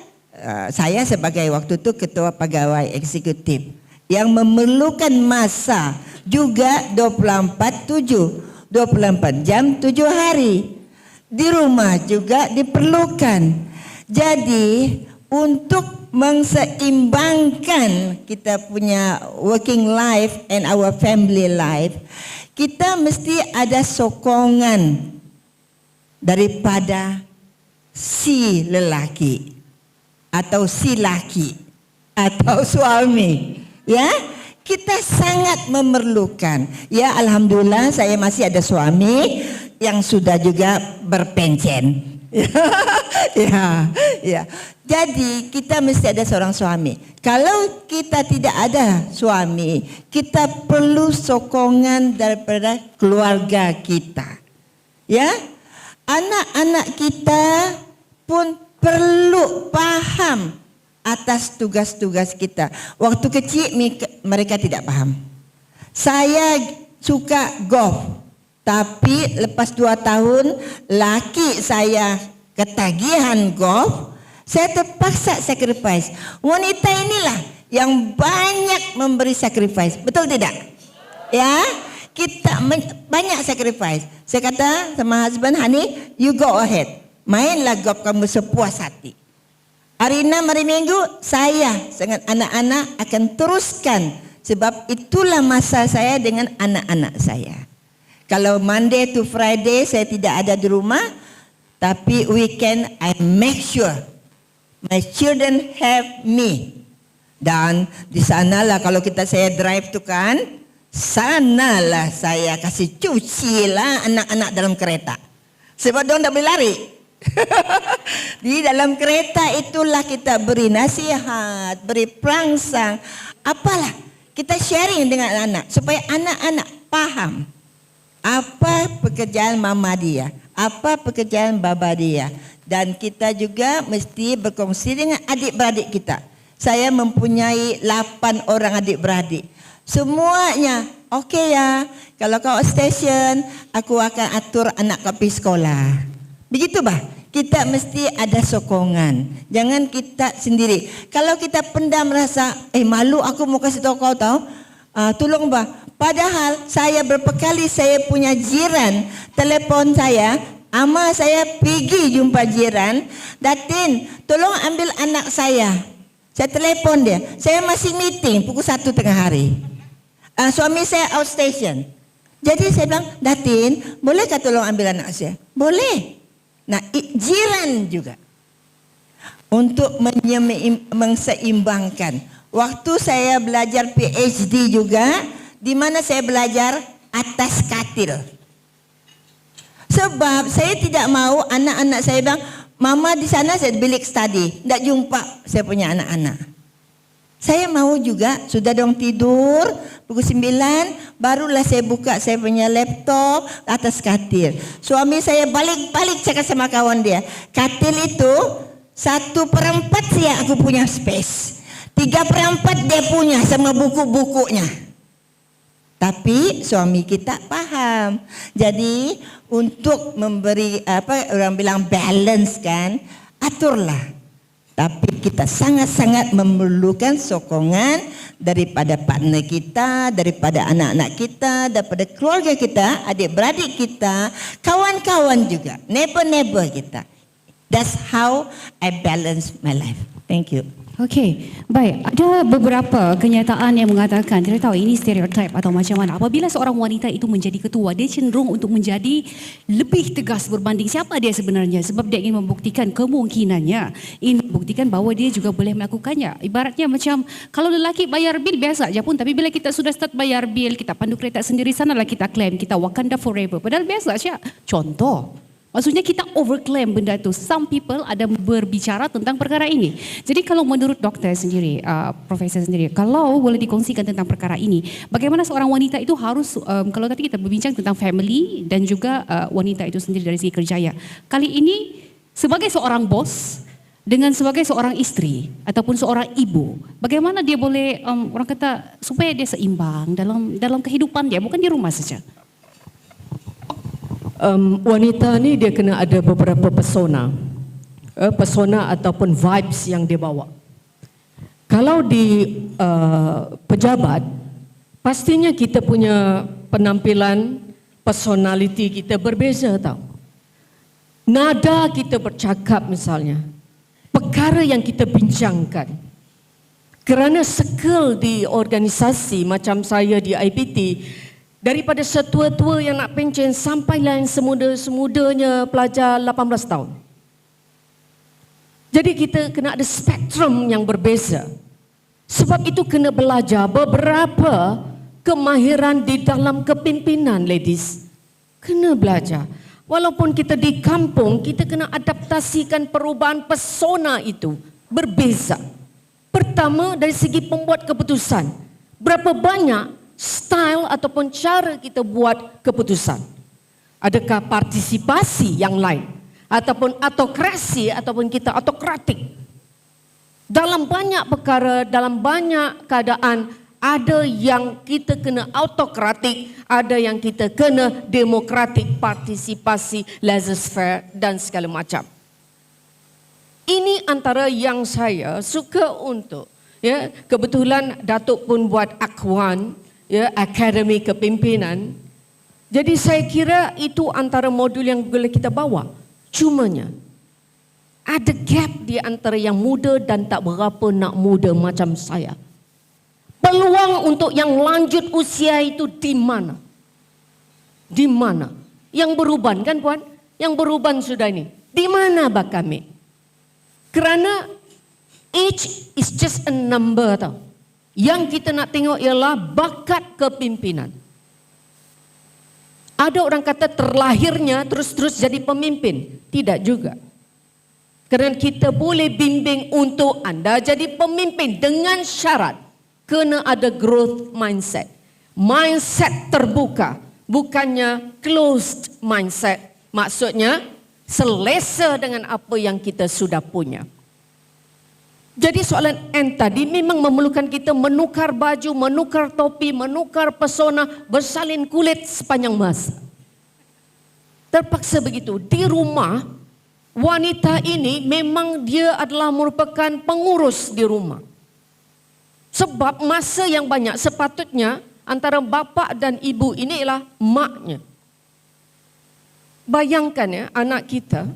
[SPEAKER 3] saya sebagai waktu itu ketua pegawai eksekutif yang memerlukan masa juga 24 jam 7 hari. Di rumah juga diperlukan. Jadi untuk mengseimbangkan kita punya working life and our family life, kita mesti ada sokongan daripada si lelaki atau si laki atau suami, ya. Kita sangat memerlukan. Ya, alhamdulillah saya masih ada suami yang sudah juga berpencen. Ya. Jadi kita mesti ada seorang suami. Kalau kita tidak ada suami, kita perlu sokongan daripada keluarga kita. Ya, anak-anak kita pun perlu paham atas tugas-tugas kita. Waktu kecil mereka tidak paham. Saya suka golf, tapi lepas 2 tahun laki saya ketagihan golf, saya terpaksa sacrifice. Wanita inilah yang banyak memberi sacrifice, betul tidak? Ya, kita banyak sacrifice. Saya kata sama husband, honey, you go ahead. Mainlah golf kamu sepuas hati. Hari 6 hari Minggu saya dengan anak-anak akan teruskan, sebab itulah masa saya dengan anak-anak saya. Kalau Monday to Friday saya tidak ada di rumah, tapi weekend I make sure my children have me. Dan di sanalah kalau saya drive tu kan, sanalah saya kasih cuci lah anak-anak dalam kereta. Sebab dia tak boleh lari. Di dalam kereta itulah kita beri nasihat, beri perangsang, apalah kita sharing dengan anak supaya anak-anak paham apa pekerjaan mama dia, apa pekerjaan bapa dia. Dan kita juga mesti berkongsi dengan adik-beradik kita. Saya mempunyai 8 orang adik-beradik. Semuanya okey ya. Kalau kau station, aku akan atur anak kau pergi sekolah. Begitu bah. Kita mesti ada sokongan. Jangan kita sendiri. Kalau kita pendam rasa, malu aku mau kasih tahu kau tahu. Tolong bah. Padahal saya berapa kali saya punya jiran telefon saya, ama saya pergi jumpa jiran, Datin, tolong ambil anak saya. Saya telefon dia. Saya masih meeting pukul 1 tengah hari. Suami saya outstation. Jadi saya bilang, Datin, bolehkah tolong ambil anak saya? Boleh. Nah, jiran juga untuk menseimbangkan. Waktu saya belajar PhD juga, di mana saya belajar atas katil. Sebab saya tidak mau anak-anak saya bilang, mama di sana saya bilik study, tidak jumpa saya punya anak-anak. Saya mau juga sudah dong tidur pukul 9, barulah saya buka saya punya laptop atas katil. Suami saya balik-balik cakap sama kawan dia, katil itu 1/4 saya aku punya space, 3/4 dia punya sama buku-bukunya. Tapi suami kita paham. Jadi untuk memberi orang bilang balance kan, aturlah. Tapi kita sangat-sangat memerlukan sokongan daripada partner kita, daripada anak-anak kita, daripada keluarga kita, adik-beradik kita, kawan-kawan juga, neighbor-neighbor kita. That's how I balance my life. Thank you.
[SPEAKER 2] Okey, baik. Ada beberapa kenyataan yang mengatakan, tidak tahu ini stereotip atau macam mana. Apabila seorang wanita itu menjadi ketua, dia cenderung untuk menjadi lebih tegas berbanding siapa dia sebenarnya. Sebab dia ingin membuktikan kemungkinannya, ingin membuktikan bahawa dia juga boleh melakukannya. Ibaratnya macam, kalau lelaki bayar bil biasa aja pun, tapi bila kita sudah start bayar bil, kita pandu kereta sendiri, sanalah kita claim, kita Wakanda forever. Padahal biasa aja. Contoh. Maksudnya kita overclaim benda itu. Some people ada berbicara tentang perkara ini. Jadi kalau menurut doktor sendiri, profesor sendiri, kalau boleh dikongsikan tentang perkara ini, bagaimana seorang wanita itu harus, kalau tadi kita berbincang tentang family dan juga wanita itu sendiri dari segi kerjaya. Kali ini sebagai seorang bos dengan sebagai seorang istri ataupun seorang ibu, bagaimana dia boleh orang kata supaya dia seimbang dalam kehidupan dia, bukan di rumah saja.
[SPEAKER 4] Wanita ni dia kena ada beberapa pesona, pesona ataupun vibes yang dia bawa. Kalau di pejabat, pastinya kita punya penampilan, personality kita berbeza tau. Nada kita bercakap misalnya, perkara yang kita bincangkan. Kerana circle di organisasi macam saya di IPT, daripada setua-tua yang nak pencen sampailah yang semuda-semudanya pelajar 18 tahun. Jadi kita kena ada spektrum yang berbeza. Sebab itu kena belajar beberapa kemahiran di dalam kepimpinan, ladies. Kena belajar. Walaupun kita di kampung, kita kena adaptasikan perubahan persona itu berbeza. Pertama dari segi pembuat keputusan. Berapa banyak style ataupun cara kita buat keputusan. Adakah partisipasi yang lain? Ataupun autokrasi ataupun kita autokratik? Dalam banyak perkara, dalam banyak keadaan, ada yang kita kena autokratik, ada yang kita kena demokratik, partisipasi, laissez-faire dan segala macam. Ini antara yang saya suka untuk, ya, kebetulan Datuk pun buat Akhwan, ya, Akademi Kepimpinan. Jadi saya kira itu antara modul yang boleh kita bawa. Cumanya ada gap di antara yang muda dan tak berapa nak muda macam saya. Peluang untuk yang lanjut usia itu di mana? Di mana? Yang beruban kan puan? Yang beruban sudah ini. Di mana bak kami? Kerana age is just a number tau. Yang kita nak tengok ialah bakat kepimpinan. Ada orang kata terlahirnya terus-terus jadi pemimpin. Tidak juga. Kerana kita boleh bimbing untuk anda jadi pemimpin dengan syarat kena ada growth mindset. Mindset terbuka, bukannya closed mindset. Maksudnya selesa dengan apa yang kita sudah punya. Jadi soalan N tadi memang memerlukan kita menukar baju, menukar topi, menukar pesona, bersalin kulit sepanjang masa. Terpaksa begitu. Di rumah, wanita ini memang dia adalah merupakan pengurus di rumah. Sebab masa yang banyak sepatutnya antara bapa dan ibu ini ialah maknya. Bayangkan ya, anak kita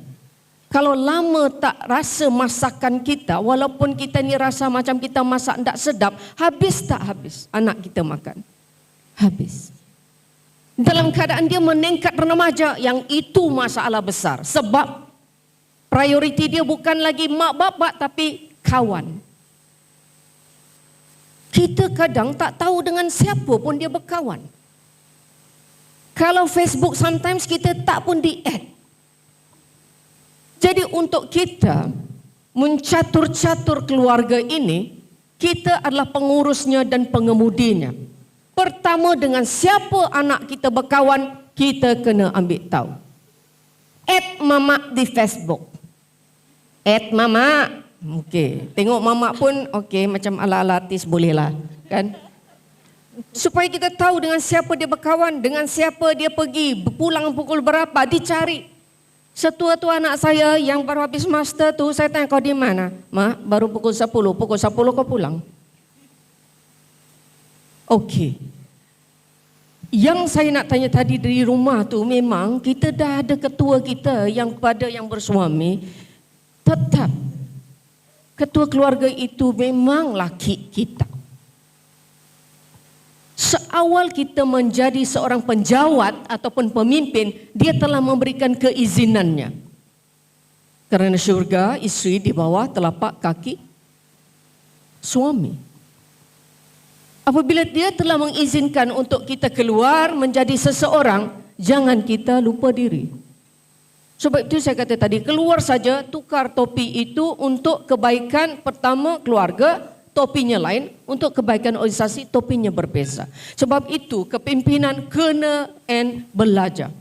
[SPEAKER 4] kalau lama tak rasa masakan kita, walaupun kita ni rasa macam kita masak tak sedap, habis tak habis anak kita makan? Habis. Dalam keadaan dia meningkat remaja, yang itu masalah besar. Sebab prioriti dia bukan lagi mak bapak tapi kawan. Kita kadang tak tahu dengan siapa pun dia berkawan. Kalau Facebook sometimes kita tak pun di-add. Jadi untuk kita mencatur-catur keluarga ini, kita adalah pengurusnya dan pengemudinya. Pertama dengan siapa anak kita berkawan, kita kena ambil tahu. Add mama di Facebook. Add mama. Okey, tengok mama pun okey macam ala-ala artis bolehlah, kan? Supaya kita tahu dengan siapa dia berkawan, dengan siapa dia pergi, pulang pukul berapa, dicari. Setua-tua anak saya yang baru habis master tu, saya tanya kau di mana? Mak, baru pukul 10 kau pulang. Okey. Yang saya nak tanya tadi dari rumah tu, memang kita dah ada ketua kita yang pada yang bersuami, tetap ketua keluarga itu memang laki kita. Seawal kita menjadi seorang penjawat ataupun pemimpin, dia telah memberikan keizinannya. Kerana syurga, isteri di bawah telapak kaki suami. Apabila dia telah mengizinkan untuk kita keluar menjadi seseorang, jangan kita lupa diri. Sebab itu saya kata tadi, keluar saja tukar topi itu untuk kebaikan pertama keluarga, topinya lain, untuk kebaikan organisasi topinya berbeza. Sebab itu kepimpinan kena belajar.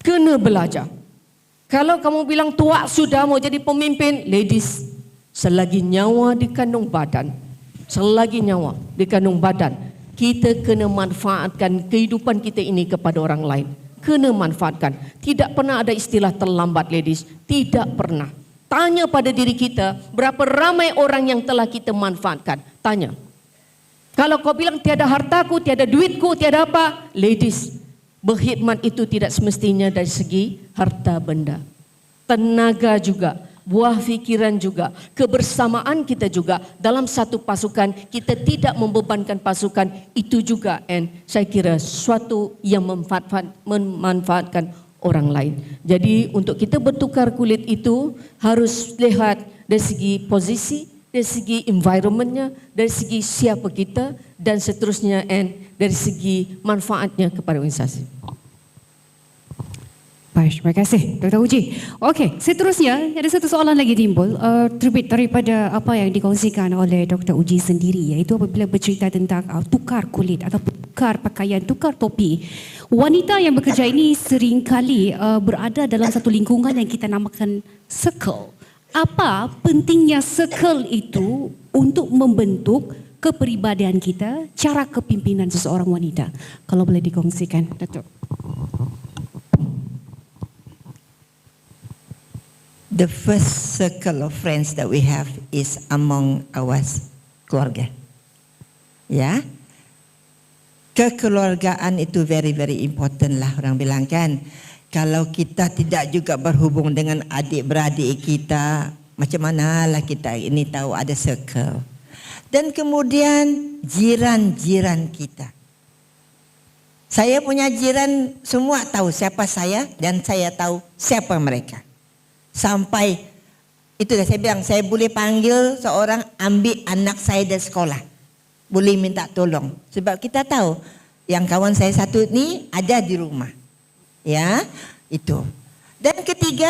[SPEAKER 4] Kena belajar. Kalau kamu bilang tua sudah mau jadi pemimpin, ladies, selagi nyawa dikandung badan, kita kena manfaatkan kehidupan kita ini kepada orang lain. Kena manfaatkan. Tidak pernah ada istilah terlambat, ladies. Tidak pernah. Tanya pada diri kita, berapa ramai orang yang telah kita manfaatkan. Tanya. Kalau kau bilang tiada hartaku, tiada duitku, tiada apa, ladies, berkhidmat itu tidak semestinya dari segi harta benda. Tenaga juga, buah fikiran juga, kebersamaan kita juga dalam satu pasukan, kita tidak membebankan pasukan, itu juga saya kira suatu yang memanfaatkan orang lain. Jadi untuk kita bertukar kulit itu harus lihat dari segi posisi, dari segi environmentnya, dari segi siapa kita dan seterusnya, dari segi manfaatnya kepada organisasi.
[SPEAKER 2] Baik, terima kasih Dr. Uji. Okey, seterusnya ada satu soalan lagi timbul terbit daripada apa yang dikongsikan oleh Dr. Uji sendiri, iaitu apabila bercerita tentang tukar kulit atau
[SPEAKER 5] tukar pakaian, tukar topi. Wanita yang bekerja ini seringkali berada dalam satu lingkungan yang kita namakan circle. Apa pentingnya circle itu untuk membentuk kepribadian kita, cara kepimpinan seseorang wanita? Kalau boleh dikongsikan, Datuk.
[SPEAKER 3] The first circle of friends that we have is among our keluarga. Ya, kekeluargaan itu very important lah, orang bilang kan. Kalau kita tidak juga berhubung dengan adik-beradik kita, macam manalah kita ini tahu ada circle. Dan kemudian jiran-jiran kita. Saya punya jiran semua tahu siapa saya dan saya tahu siapa mereka. Sampai itu dah saya bilang, saya boleh panggil seorang ambil anak saya dari sekolah. Boleh minta tolong. Sebab kita tahu yang kawan saya satu ni ada di rumah. Ya, itu. Dan ketiga,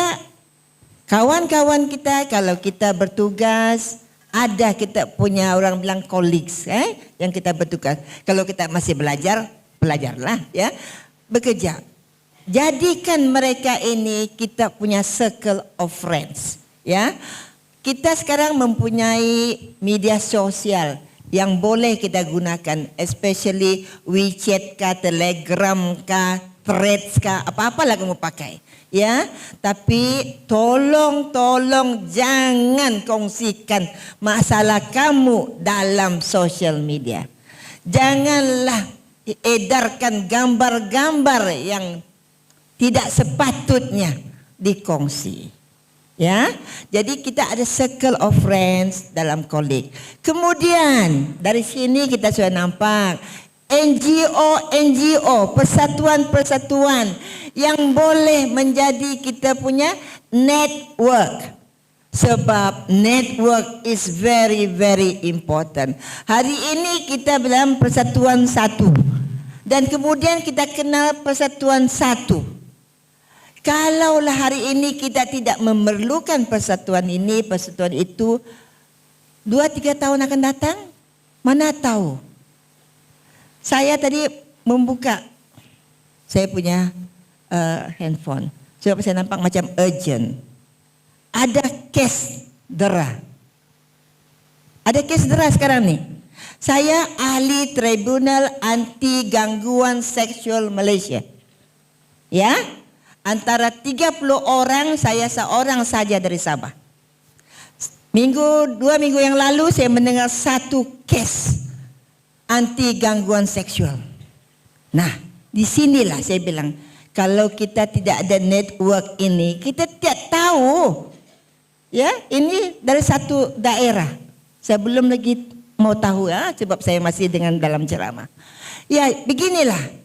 [SPEAKER 3] kawan-kawan kita kalau kita bertugas, ada kita punya orang bilang colleagues yang kita bertugas. Kalau kita masih belajar, belajarlah ya. Bekerja. Jadikan mereka ini kita punya circle of friends, ya. Kita sekarang mempunyai media sosial yang boleh kita gunakan, especially WeChat kah, Telegram kah, Threads kah, apa-apalah kamu pakai, ya. Tapi tolong jangan kongsikan masalah kamu dalam social media. Janganlah edarkan gambar-gambar yang tidak sepatutnya dikongsi. Ya, jadi kita ada circle of friends dalam kolek. Kemudian dari sini kita sudah nampak NGO, persatuan-persatuan yang boleh menjadi kita punya network. Sebab network is very important. Hari ini kita dalam persatuan satu. Dan kemudian kita kenal persatuan satu. Kalaulah hari ini kita tidak memerlukan persatuan ini, persatuan itu, 2-3 tahun akan datang, mana tahu. Saya tadi membuka saya punya handphone. Sebab saya nampak macam urgent. Ada kes dera. Ada kes dera sekarang ni. Saya ahli Tribunal Anti Gangguan Seksual Malaysia. Ya? Antara 30 orang, saya seorang saja dari Sabah. 2 minggu yang lalu saya mendengar satu kes anti gangguan seksual. Nah, di sinilah saya bilang, kalau kita tidak ada network ini, kita tidak tahu. Ya, ini dari satu daerah. Saya belum lagi mau tahu ya, sebab saya masih dengan dalam ceramah. Ya, beginilah.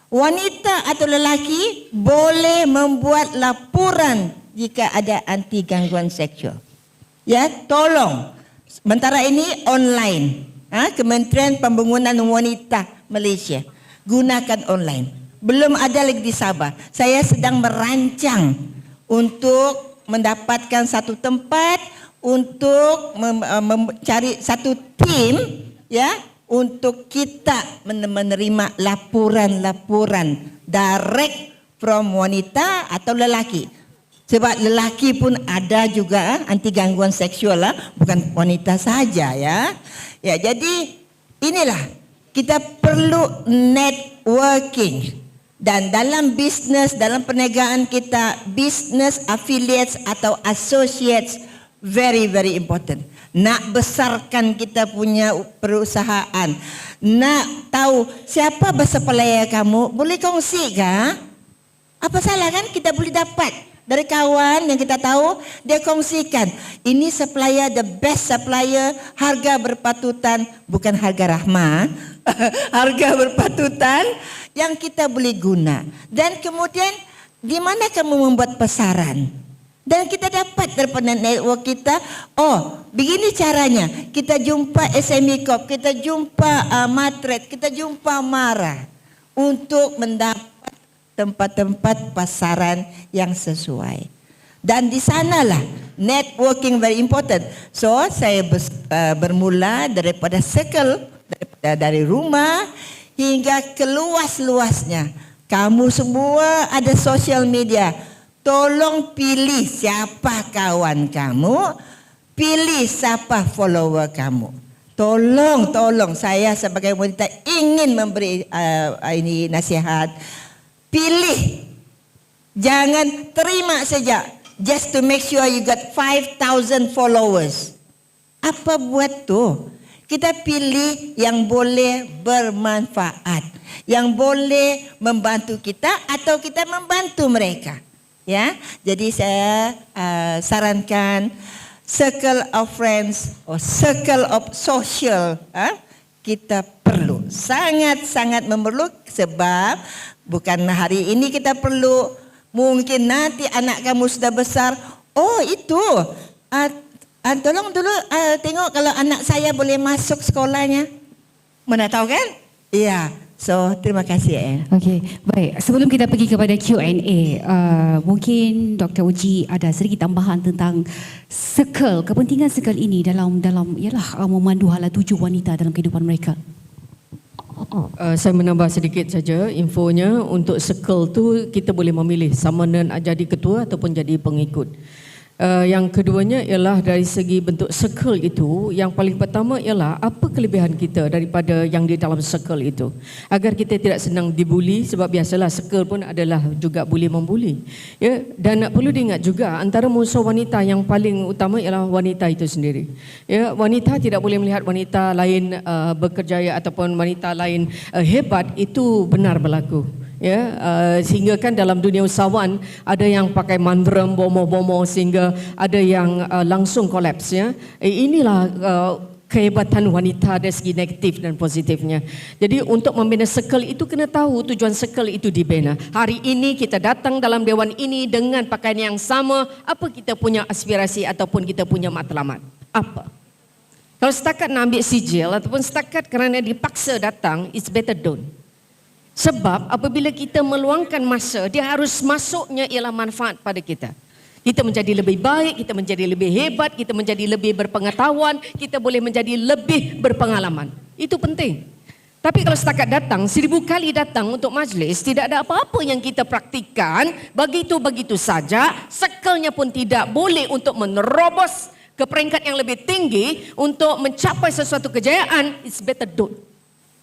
[SPEAKER 3] Wanita atau lelaki boleh membuat laporan jika ada anti gangguan seksual. Ya, tolong. Sementara ini online. Kementerian Pembangunan Wanita Malaysia gunakan online. Belum ada lagi di Sabah. Saya sedang merancang untuk mendapatkan satu tempat untuk mencari satu tim, ya, untuk kita menerima laporan-laporan direct from wanita atau lelaki. Sebab lelaki pun ada juga anti gangguan seksual lah, bukan wanita saja ya. Ya, jadi inilah kita perlu networking. Dan dalam bisnes, dalam perniagaan kita, business affiliates atau associates very important. Nak besarkan kita punya perusahaan, nak tahu siapa supplier kamu, boleh kongsi kah? Apa salah kan? Kita boleh dapat dari kawan yang kita tahu, dia kongsikan. Ini supplier, the best supplier, harga berpatutan, bukan harga rahmah, harga berpatutan yang kita boleh guna. Dan kemudian di mana kamu membuat pasaran? Dan kita dapat daripada network kita, oh begini caranya, kita jumpa SME Corp, kita jumpa Matret, kita jumpa Mara untuk mendapat tempat-tempat pasaran yang sesuai. Dan di sanalah networking very important. So saya bermula daripada circle, dari rumah, hingga ke luas-luasnya. Kamu semua ada social media. Tolong pilih siapa kawan kamu, pilih siapa follower kamu. Tolong saya sebagai wanita ingin memberi ini nasihat. Pilih. Jangan terima saja just to make sure you got 5,000 followers. Apa buat tu? Kita pilih yang boleh bermanfaat, yang boleh membantu kita atau kita membantu mereka. Ya, jadi saya sarankan circle of friends or circle of social kita perlu, sangat-sangat memerlukan, sebab bukan hari ini kita perlu, mungkin nanti anak kamu sudah besar. Oh itu, tolong dulu tengok kalau anak saya boleh masuk sekolahnya. Mana tahu kan? Iya. So terima kasih.
[SPEAKER 5] Okey, baik. Sebelum kita pergi kepada Q&A, mungkin Dr. Uji ada sedikit tambahan tentang circle, kepentingan circle ini dalam ialah memandu hala tuju wanita dalam kehidupan mereka.
[SPEAKER 4] Saya menambah sedikit saja infonya. Untuk circle tu kita boleh memilih sama nak jadi ketua ataupun jadi pengikut. Yang keduanya ialah dari segi bentuk circle itu, yang paling pertama ialah apa kelebihan kita daripada yang di dalam circle itu, agar kita tidak senang dibuli, sebab biasalah circle pun adalah juga bully membuli. Ya, dan perlu diingat juga antara musuh wanita yang paling utama ialah wanita itu sendiri. Ya, wanita tidak boleh melihat wanita lain berkerjaya ataupun wanita lain hebat, itu benar berlaku. Ya, sehingga kan dalam dunia usahawan ada yang pakai mandrem, bomo-bomo, sehingga ada yang langsung kolaps. Ya, inilah kehebatan wanita dari segi negatif dan positifnya. Jadi untuk membina circle itu kena tahu tujuan circle itu dibina. Hari ini kita datang dalam dewan ini dengan pakaian yang sama, apa kita punya aspirasi ataupun kita punya matlamat? Apa? Kalau setakat nak ambil sijil ataupun setakat kerana dipaksa datang, it's better don't. Sebab apabila kita meluangkan masa, dia harus masuknya ialah manfaat pada kita. Kita menjadi lebih baik, kita menjadi lebih hebat, kita menjadi lebih berpengetahuan, kita boleh menjadi lebih berpengalaman. Itu penting. Tapi kalau setakat datang, 1000 kali datang untuk majlis, tidak ada apa-apa yang kita praktikan, begitu-begitu saja, circle-nya pun tidak boleh untuk menerobos ke peringkat yang lebih tinggi untuk mencapai sesuatu kejayaan, it's better don't.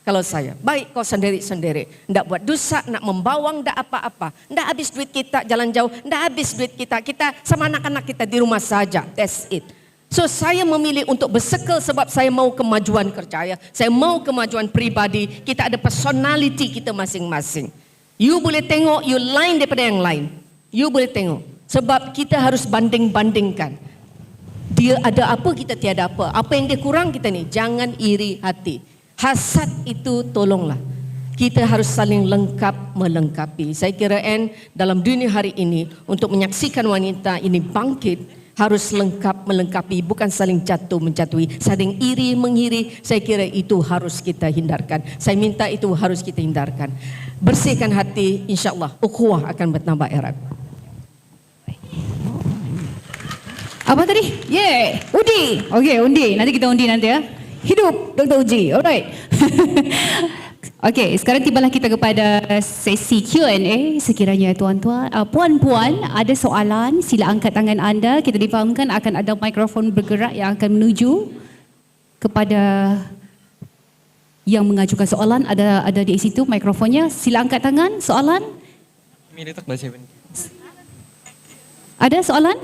[SPEAKER 4] Kalau saya, baik kau sendiri-sendiri. Tidak buat dosa, nak membawang, tidak apa-apa. Tidak habis duit kita jalan jauh, tidak habis duit kita. Kita sama anak-anak kita di rumah saja. That's it. So saya memilih untuk bersekel sebab saya mau kemajuan kerjaya. Saya mau kemajuan pribadi. Kita ada personality kita masing-masing. You boleh tengok, you lain daripada yang lain. You boleh tengok. Sebab kita harus banding-bandingkan. Dia ada apa, kita tiada apa. Apa yang dia kurang, kita ni. Jangan iri hati. Hasad itu tolonglah. Kita harus saling lengkap melengkapi. Saya kira dalam dunia hari ini untuk menyaksikan wanita ini bangkit harus lengkap melengkapi, bukan saling jatuh menjatuhi, saling iri mengiri. Saya kira itu harus kita hindarkan. Saya minta itu harus kita hindarkan. Bersihkan hati, insya-Allah ukhuwah akan bertambah erat.
[SPEAKER 5] Apa tadi? Undi. Okey, undi. Nanti kita undi nanti ya. Hidup Dr. Uji. Alright. Okey, sekarang tibalah kita kepada sesi Q&A. Sekiranya tuan-tuan, puan-puan ada soalan, sila angkat tangan anda. Kita difahamkan akan ada mikrofon bergerak yang akan menuju kepada yang mengajukan soalan. Ada di situ mikrofonnya. Sila angkat tangan. Soalan? Ada soalan?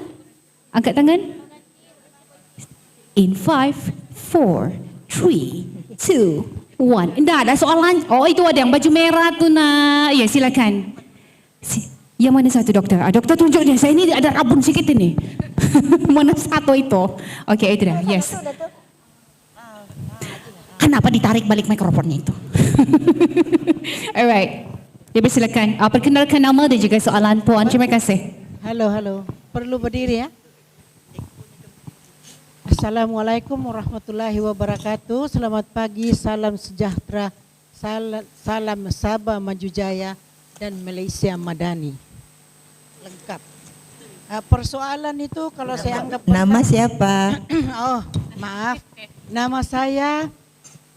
[SPEAKER 5] Angkat tangan. In 5, 4, 3, 2, 1. Dah ada soalan? Oh, itu ada yang baju merah tu nak. Ya, silakan. Yang mana satu doktor? Doktor tunjuk dia. Saya ni ada rabun sikit ini. Mana satu itu? Okey, itu dah. Yes. Kenapa ditarik balik mikrofonnya itu? Alright. Silakan. Perkenalkan nama dan juga soalan puan. Terima kasih.
[SPEAKER 6] Halo. Perlu berdiri ya? Assalamualaikum warahmatullahi wabarakatuh. Selamat pagi, salam sejahtera, salam Sabah Maju Jaya dan Malaysia Madani. Lengkap. Persoalan itu kalau saya anggap
[SPEAKER 3] Nama siapa?
[SPEAKER 6] Oh, maaf. Nama saya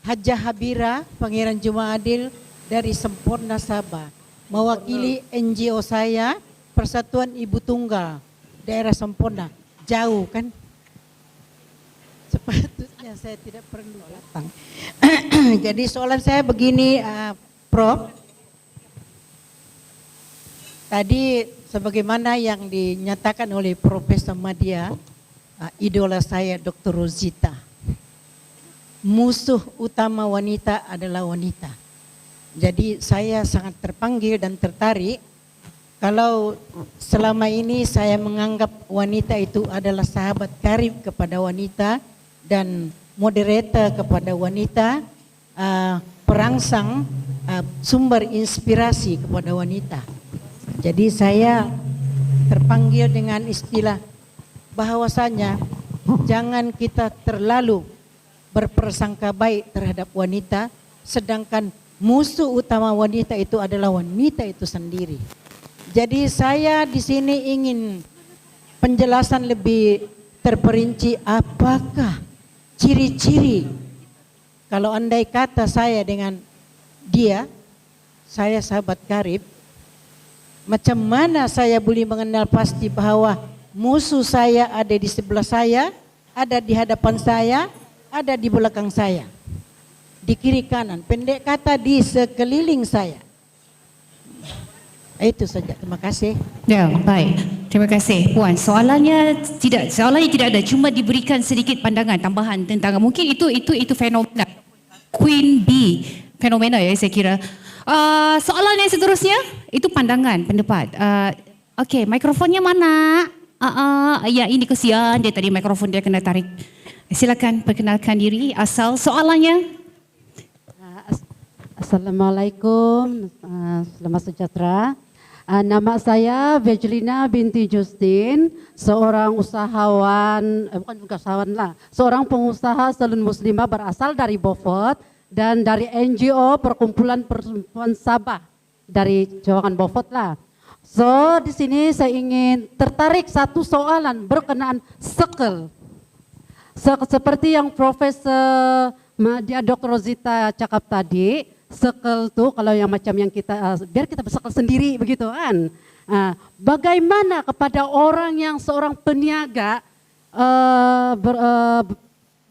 [SPEAKER 6] Hajah Habira Pangeran Jumaadil dari Sempurna Sabah, mewakili NGO saya, Persatuan Ibu Tunggal Daerah Sempurna. Jauh kan? Sepatutnya saya tidak perlu datang. Jadi soalan saya begini, Prof. Tadi sebagaimana yang dinyatakan oleh Profesor Madia, idola saya Dr. Rosita. Musuh utama wanita adalah wanita. Jadi saya sangat terpanggil dan tertarik kalau selama ini saya menganggap wanita itu adalah sahabat karib kepada wanita dan moderator kepada wanita, perangsang sumber inspirasi kepada wanita. Jadi saya terpanggil dengan istilah bahwasanya jangan kita terlalu berprasangka baik terhadap wanita, sedangkan musuh utama wanita itu adalah wanita itu sendiri. Jadi saya di sini ingin penjelasan lebih terperinci, apakah ciri-ciri kalau andai kata saya dengan dia, saya sahabat karib, macam mana saya boleh mengenal pasti bahwa musuh saya ada di sebelah saya, ada di hadapan saya, ada di belakang saya, di kiri kanan, pendek kata di sekeliling saya. Itu saja, terima kasih.
[SPEAKER 5] Ya, baik. Terima kasih Puan. Soalannya tidak ada, cuma diberikan sedikit pandangan tambahan tentang mungkin itu fenomena Queen Bee fenomena ya saya kira. Soalan yang seterusnya itu pandangan, pendapat. Okey, mikrofonnya mana? Ya ini kesian dia tadi mikrofon dia kena tarik. Silakan perkenalkan diri, asal soalannya.
[SPEAKER 7] Assalamualaikum, selamat sejahtera. Nama saya Vegelina binti Justin, seorang usahawan, seorang pengusaha salon muslimah berasal dari Beaufort dan dari NGO Perkumpulan Perempuan Sabah dari Cawangan Beaufort lah. So di sini saya ingin tertarik satu soalan berkenaan sekel. Seperti yang Profesor Madia Dr. Rosita cakap tadi, sekel tuh kalau yang macam yang kita biar kita bersekel sendiri begitu kan. Bagaimana kepada orang yang seorang peniaga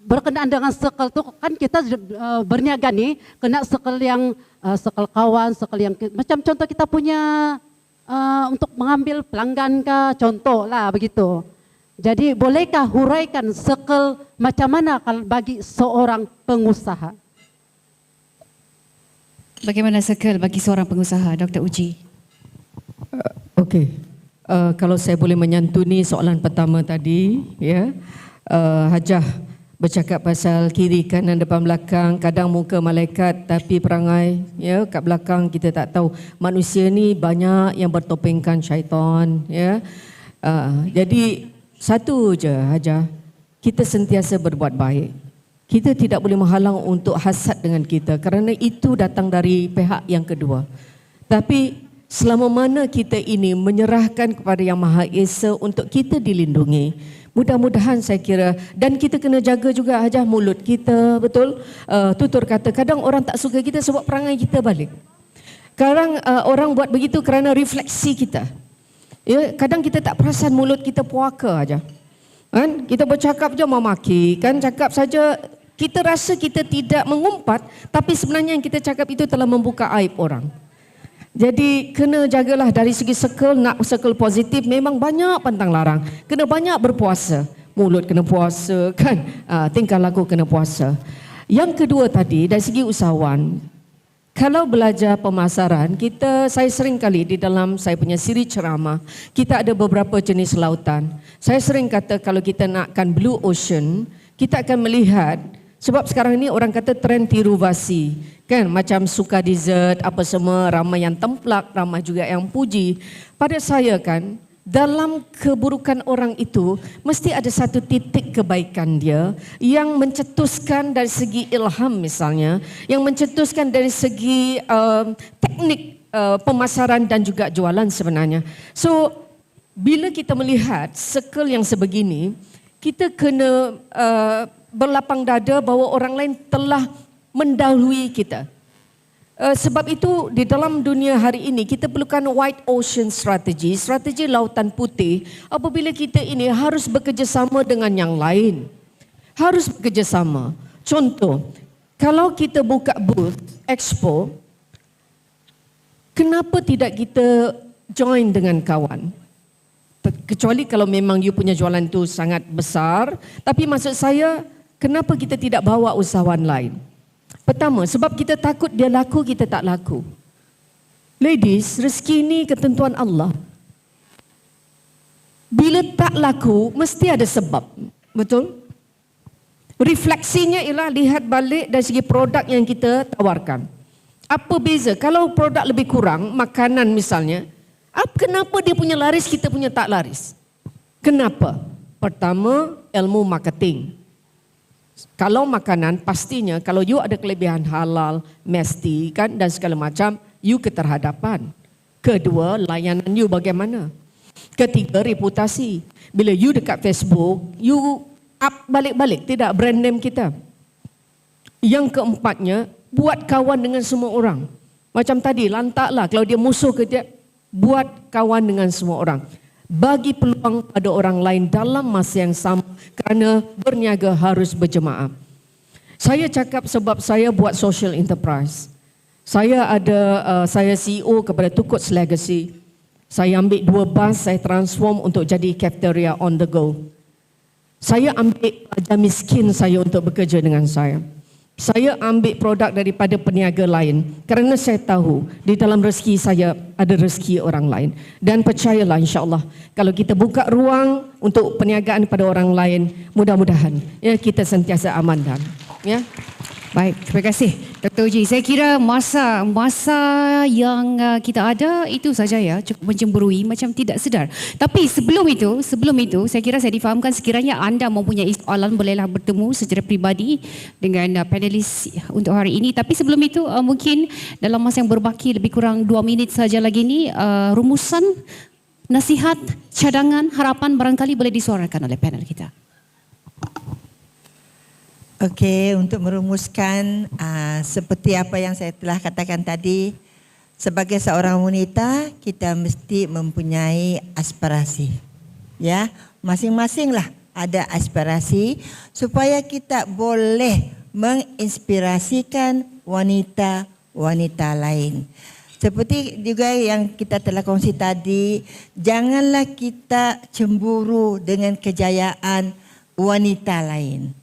[SPEAKER 7] berkenaan dengan sekel tuh kan kita berniaga nih kena sekel yang sekel kawan, sekel yang macam contoh kita punya untuk mengambil pelanggan kah contoh lah begitu. Jadi bolehkah huraikan sekel macam mana kalau bagi seorang pengusaha?
[SPEAKER 5] Bagaimana sekel bagi seorang pengusaha, Dr. Uji?
[SPEAKER 4] Okey, kalau saya boleh menyantuni soalan pertama tadi, ya, Hajah bercakap pasal kiri kanan depan belakang, kadang muka malaikat tapi perangai, ya, kat belakang kita tak tahu. Manusia ni banyak yang bertopengkan syaitan, ya. Jadi satu je Hajah, kita sentiasa berbuat baik. Kita tidak boleh menghalang untuk hasad dengan kita kerana itu datang dari pihak yang kedua. Tapi selama mana kita ini menyerahkan kepada Yang Maha Esa untuk kita dilindungi, mudah-mudahan saya kira, dan kita kena jaga juga Hajah mulut kita, betul? Tutur kata, kadang orang tak suka kita sebab perangai kita balik. Kadang orang buat begitu kerana refleksi kita. Ya, kadang kita tak perasan mulut kita puaka Hajah. Kan? Kita bercakap je memaki, kan cakap saja. Kita rasa kita tidak mengumpat, tapi sebenarnya yang kita cakap itu telah membuka aib orang. Jadi kena jagalah dari segi sekel, nak sekel positif memang banyak pantang larang. Kena banyak berpuasa, mulut kena puasa kan, tingkah laku kena puasa. Yang kedua tadi dari segi usahawan, kalau belajar pemasaran, saya sering kali di dalam saya punya siri ceramah, kita ada beberapa jenis lautan. Saya sering kata kalau kita nakkan blue ocean, kita akan melihat. Sebab sekarang ni orang kata trend tiru basi, kan? Macam suka dessert, apa semua, ramai yang templak, ramai juga yang puji. Pada saya kan, dalam keburukan orang itu, mesti ada satu titik kebaikan dia yang mencetuskan dari segi ilham misalnya, yang mencetuskan dari segi teknik pemasaran dan juga jualan sebenarnya. So, bila kita melihat sekel yang sebegini, kita kena berlapang dada bahawa orang lain telah mendahului kita. Sebab itu di dalam dunia hari ini kita perlukan white ocean strategy, strategi lautan putih apabila kita ini harus bekerjasama dengan yang lain. Harus bekerjasama. Contoh, kalau kita buka booth, expo, kenapa tidak kita join dengan kawan? Kecuali kalau memang you punya jualan itu sangat besar, tapi maksud saya, kenapa kita tidak bawa usahawan lain? Pertama, sebab kita takut dia laku, kita tak laku. Ladies, rezeki ini ketentuan Allah. Bila tak laku, mesti ada sebab. Betul? Refleksinya ialah lihat balik dari segi produk yang kita tawarkan. Apa beza? Kalau produk lebih kurang, makanan misalnya, kenapa dia punya laris, kita punya tak laris? Kenapa? Pertama, ilmu marketing. Kalau makanan, pastinya kalau you ada kelebihan halal, mesti kan dan segala macam, you keterhadapan. Kedua, layanan you bagaimana? Ketiga, reputasi. Bila you dekat Facebook, you up balik-balik, tidak brand name kita. Yang keempatnya, buat kawan dengan semua orang. Macam tadi, lantaklah kalau dia musuh ke dia, buat kawan dengan semua orang. Bagi peluang pada orang lain dalam masa yang sama kerana berniaga harus berjemaah. Saya cakap sebab saya buat social enterprise. Saya CEO kepada Tukuts Legacy. Saya ambil 2 bas, saya transform untuk jadi cafeteria on the go. Saya ambil pelajar miskin saya untuk bekerja dengan saya. Saya ambil produk daripada peniaga lain kerana saya tahu di dalam rezeki saya ada rezeki orang lain. Dan percayalah insya-Allah kalau kita buka ruang untuk perniagaan pada orang lain, mudah-mudahan ya kita sentiasa aman dan ya.
[SPEAKER 5] Baik, terima kasih Dr. Uji. Saya kira masa yang kita ada itu saja ya, cukup mencemburui macam tidak sedar. Tapi sebelum itu saya kira saya difahamkan sekiranya anda mempunyai soalan bolehlah bertemu secara pribadi dengan panelis untuk hari ini. Tapi sebelum itu mungkin dalam masa yang berbaki lebih kurang 2 minit saja lagi ni rumusan, nasihat, cadangan, harapan barangkali boleh disuarakan oleh panel kita.
[SPEAKER 3] Okey, untuk merumuskan seperti apa yang saya telah katakan tadi, sebagai seorang wanita kita mesti mempunyai aspirasi. Ya, masing-masinglah ada aspirasi supaya kita boleh menginspirasikan wanita-wanita lain. Seperti juga yang kita telah kongsi tadi, janganlah kita cemburu dengan kejayaan wanita lain.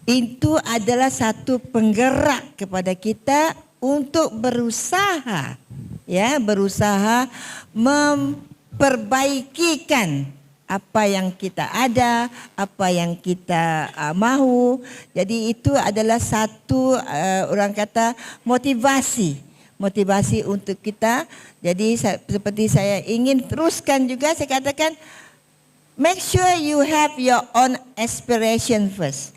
[SPEAKER 3] Itu adalah satu penggerak kepada kita untuk berusaha, ya, berusaha memperbaikikan apa yang kita ada, apa yang kita mahu. Jadi itu adalah satu orang kata motivasi untuk kita. Jadi seperti saya ingin teruskan juga, saya katakan make sure you have your own aspiration first.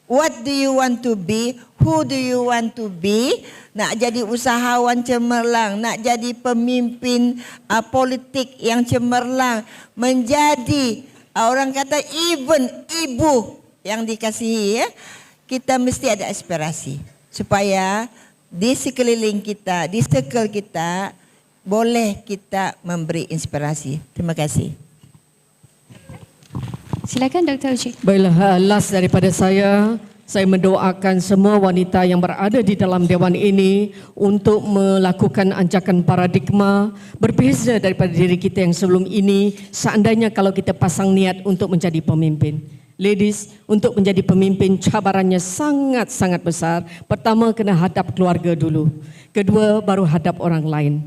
[SPEAKER 3] What do you want to be? Who do you want to be? Nak jadi usahawan cemerlang, nak jadi pemimpin politik yang cemerlang, menjadi orang kata even ibu yang dikasihi, ya. Kita mesti ada aspirasi supaya di sekeliling kita, di circle kita boleh kita memberi inspirasi. Terima kasih.
[SPEAKER 5] Silakan Dr. Uji.
[SPEAKER 4] Baiklah, last daripada saya mendoakan semua wanita yang berada di dalam dewan ini untuk melakukan anjakan paradigma berbeza daripada diri kita yang sebelum ini. Seandainya kalau kita pasang niat untuk menjadi pemimpin. Ladies, untuk menjadi pemimpin cabarannya sangat-sangat besar. Pertama, kena hadap keluarga dulu. Kedua, baru hadap orang lain.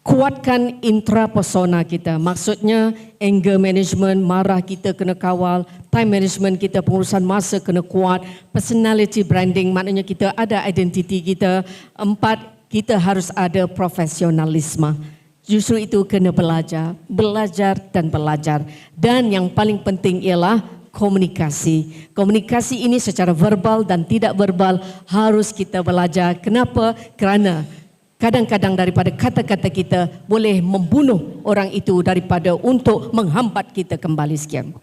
[SPEAKER 4] Kuatkan intrapersona kita. Maksudnya anger management, marah kita kena kawal, time management kita, pengurusan masa kena kuat, personality branding, maknanya kita ada identiti kita. 4, kita harus ada profesionalisme. Justru itu kena belajar dan belajar. Dan yang paling penting ialah komunikasi. Komunikasi ini secara verbal dan tidak verbal harus kita belajar. Kenapa? Kerana kadang-kadang daripada kata-kata kita boleh membunuh orang itu daripada untuk menghambat kita kembali. Sekian.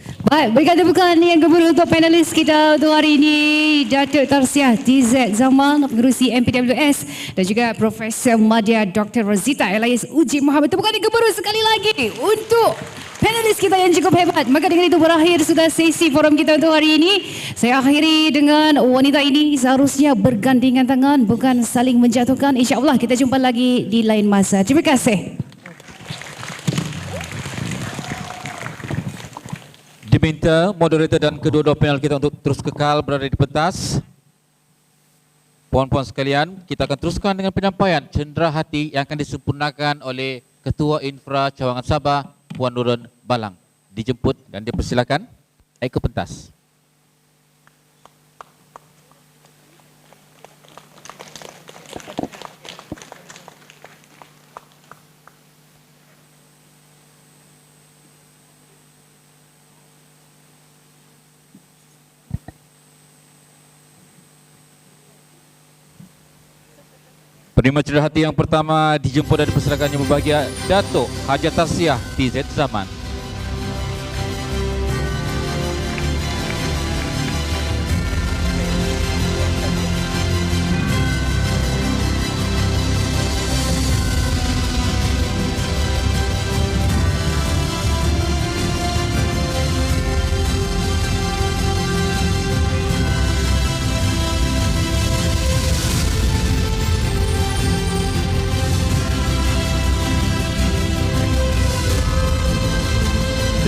[SPEAKER 5] Baik, berikan tepukan yang gemuruh untuk panelis kita untuk hari ini, Datuk Tarsiah TZ Zaman, pengerusi MPWS, dan juga Profesor Madya Dr. Rosita Elias Uji Muhammad. Tepukan yang gemuruh sekali lagi untuk panelis kita yang cukup hebat. Maka dengan itu berakhir sudah sesi forum kita untuk hari ini. Saya akhiri dengan wanita ini seharusnya bergandengan tangan, bukan saling menjatuhkan. InsyaAllah kita jumpa lagi di lain masa. Terima kasih.
[SPEAKER 1] Diminta moderator dan kedua-dua panel kita untuk terus kekal berada di pentas. Puan-puan sekalian, kita akan teruskan dengan penyampaian cenderah hati yang akan disempurnakan oleh Ketua Infra Cawangan Sabah, Puan Nurun Balang. Dijemput dan dipersilakan naik ke pentas. Penerima cenderah hati yang pertama dijemput dan dipersilakan yang berbahagia Datuk Haji Tarsiah TZ Zaman.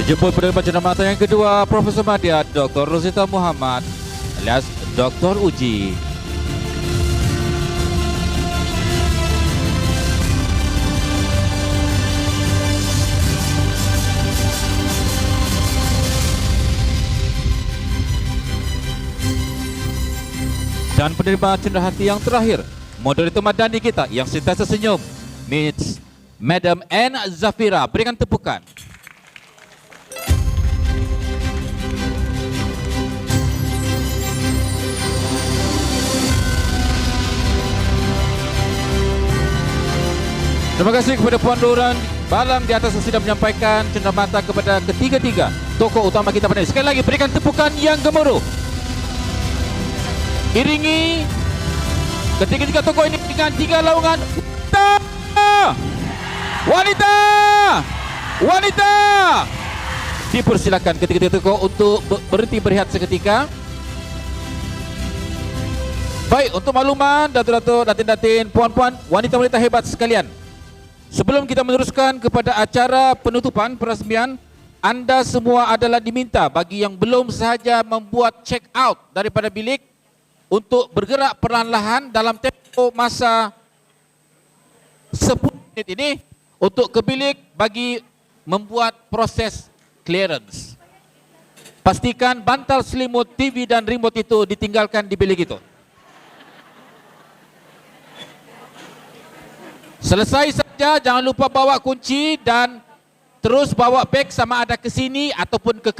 [SPEAKER 1] Dijemput penerima cenderah mata yang kedua, Profesor Madya Dr. Rosita Muhammad alias Dr. Uji. Dan penerima cenderah hati yang terakhir, moderator madani kita yang sentiasa senyum, Miss Madam N. Zafira. Berikan tepukan. Terima kasih kepada Puan Nurun Balang di atas yang sudah menyampaikan cenderamata kepada ketiga-tiga tokoh utama kita pada ini. Sekali lagi berikan tepukan yang gemuruh. Iringi ketiga-tiga tokoh ini dengan 3 laungan wanita. Wanita. Dipersilakan ketiga-tiga tokoh untuk berhenti berehat seketika. Baik, untuk makluman datuk-datuk, datin-datin, puan-puan, wanita-wanita hebat sekalian. Sebelum kita meneruskan kepada acara penutupan peresmian, anda semua adalah diminta bagi yang belum sahaja membuat check out daripada bilik untuk bergerak perlahan-lahan dalam tempoh masa 10 minit ini untuk ke bilik bagi membuat proses clearance. Pastikan bantal selimut, TV dan remote itu ditinggalkan di bilik itu. Selesai saja, jangan lupa bawa kunci dan terus bawa beg sama ada ke sini ataupun ke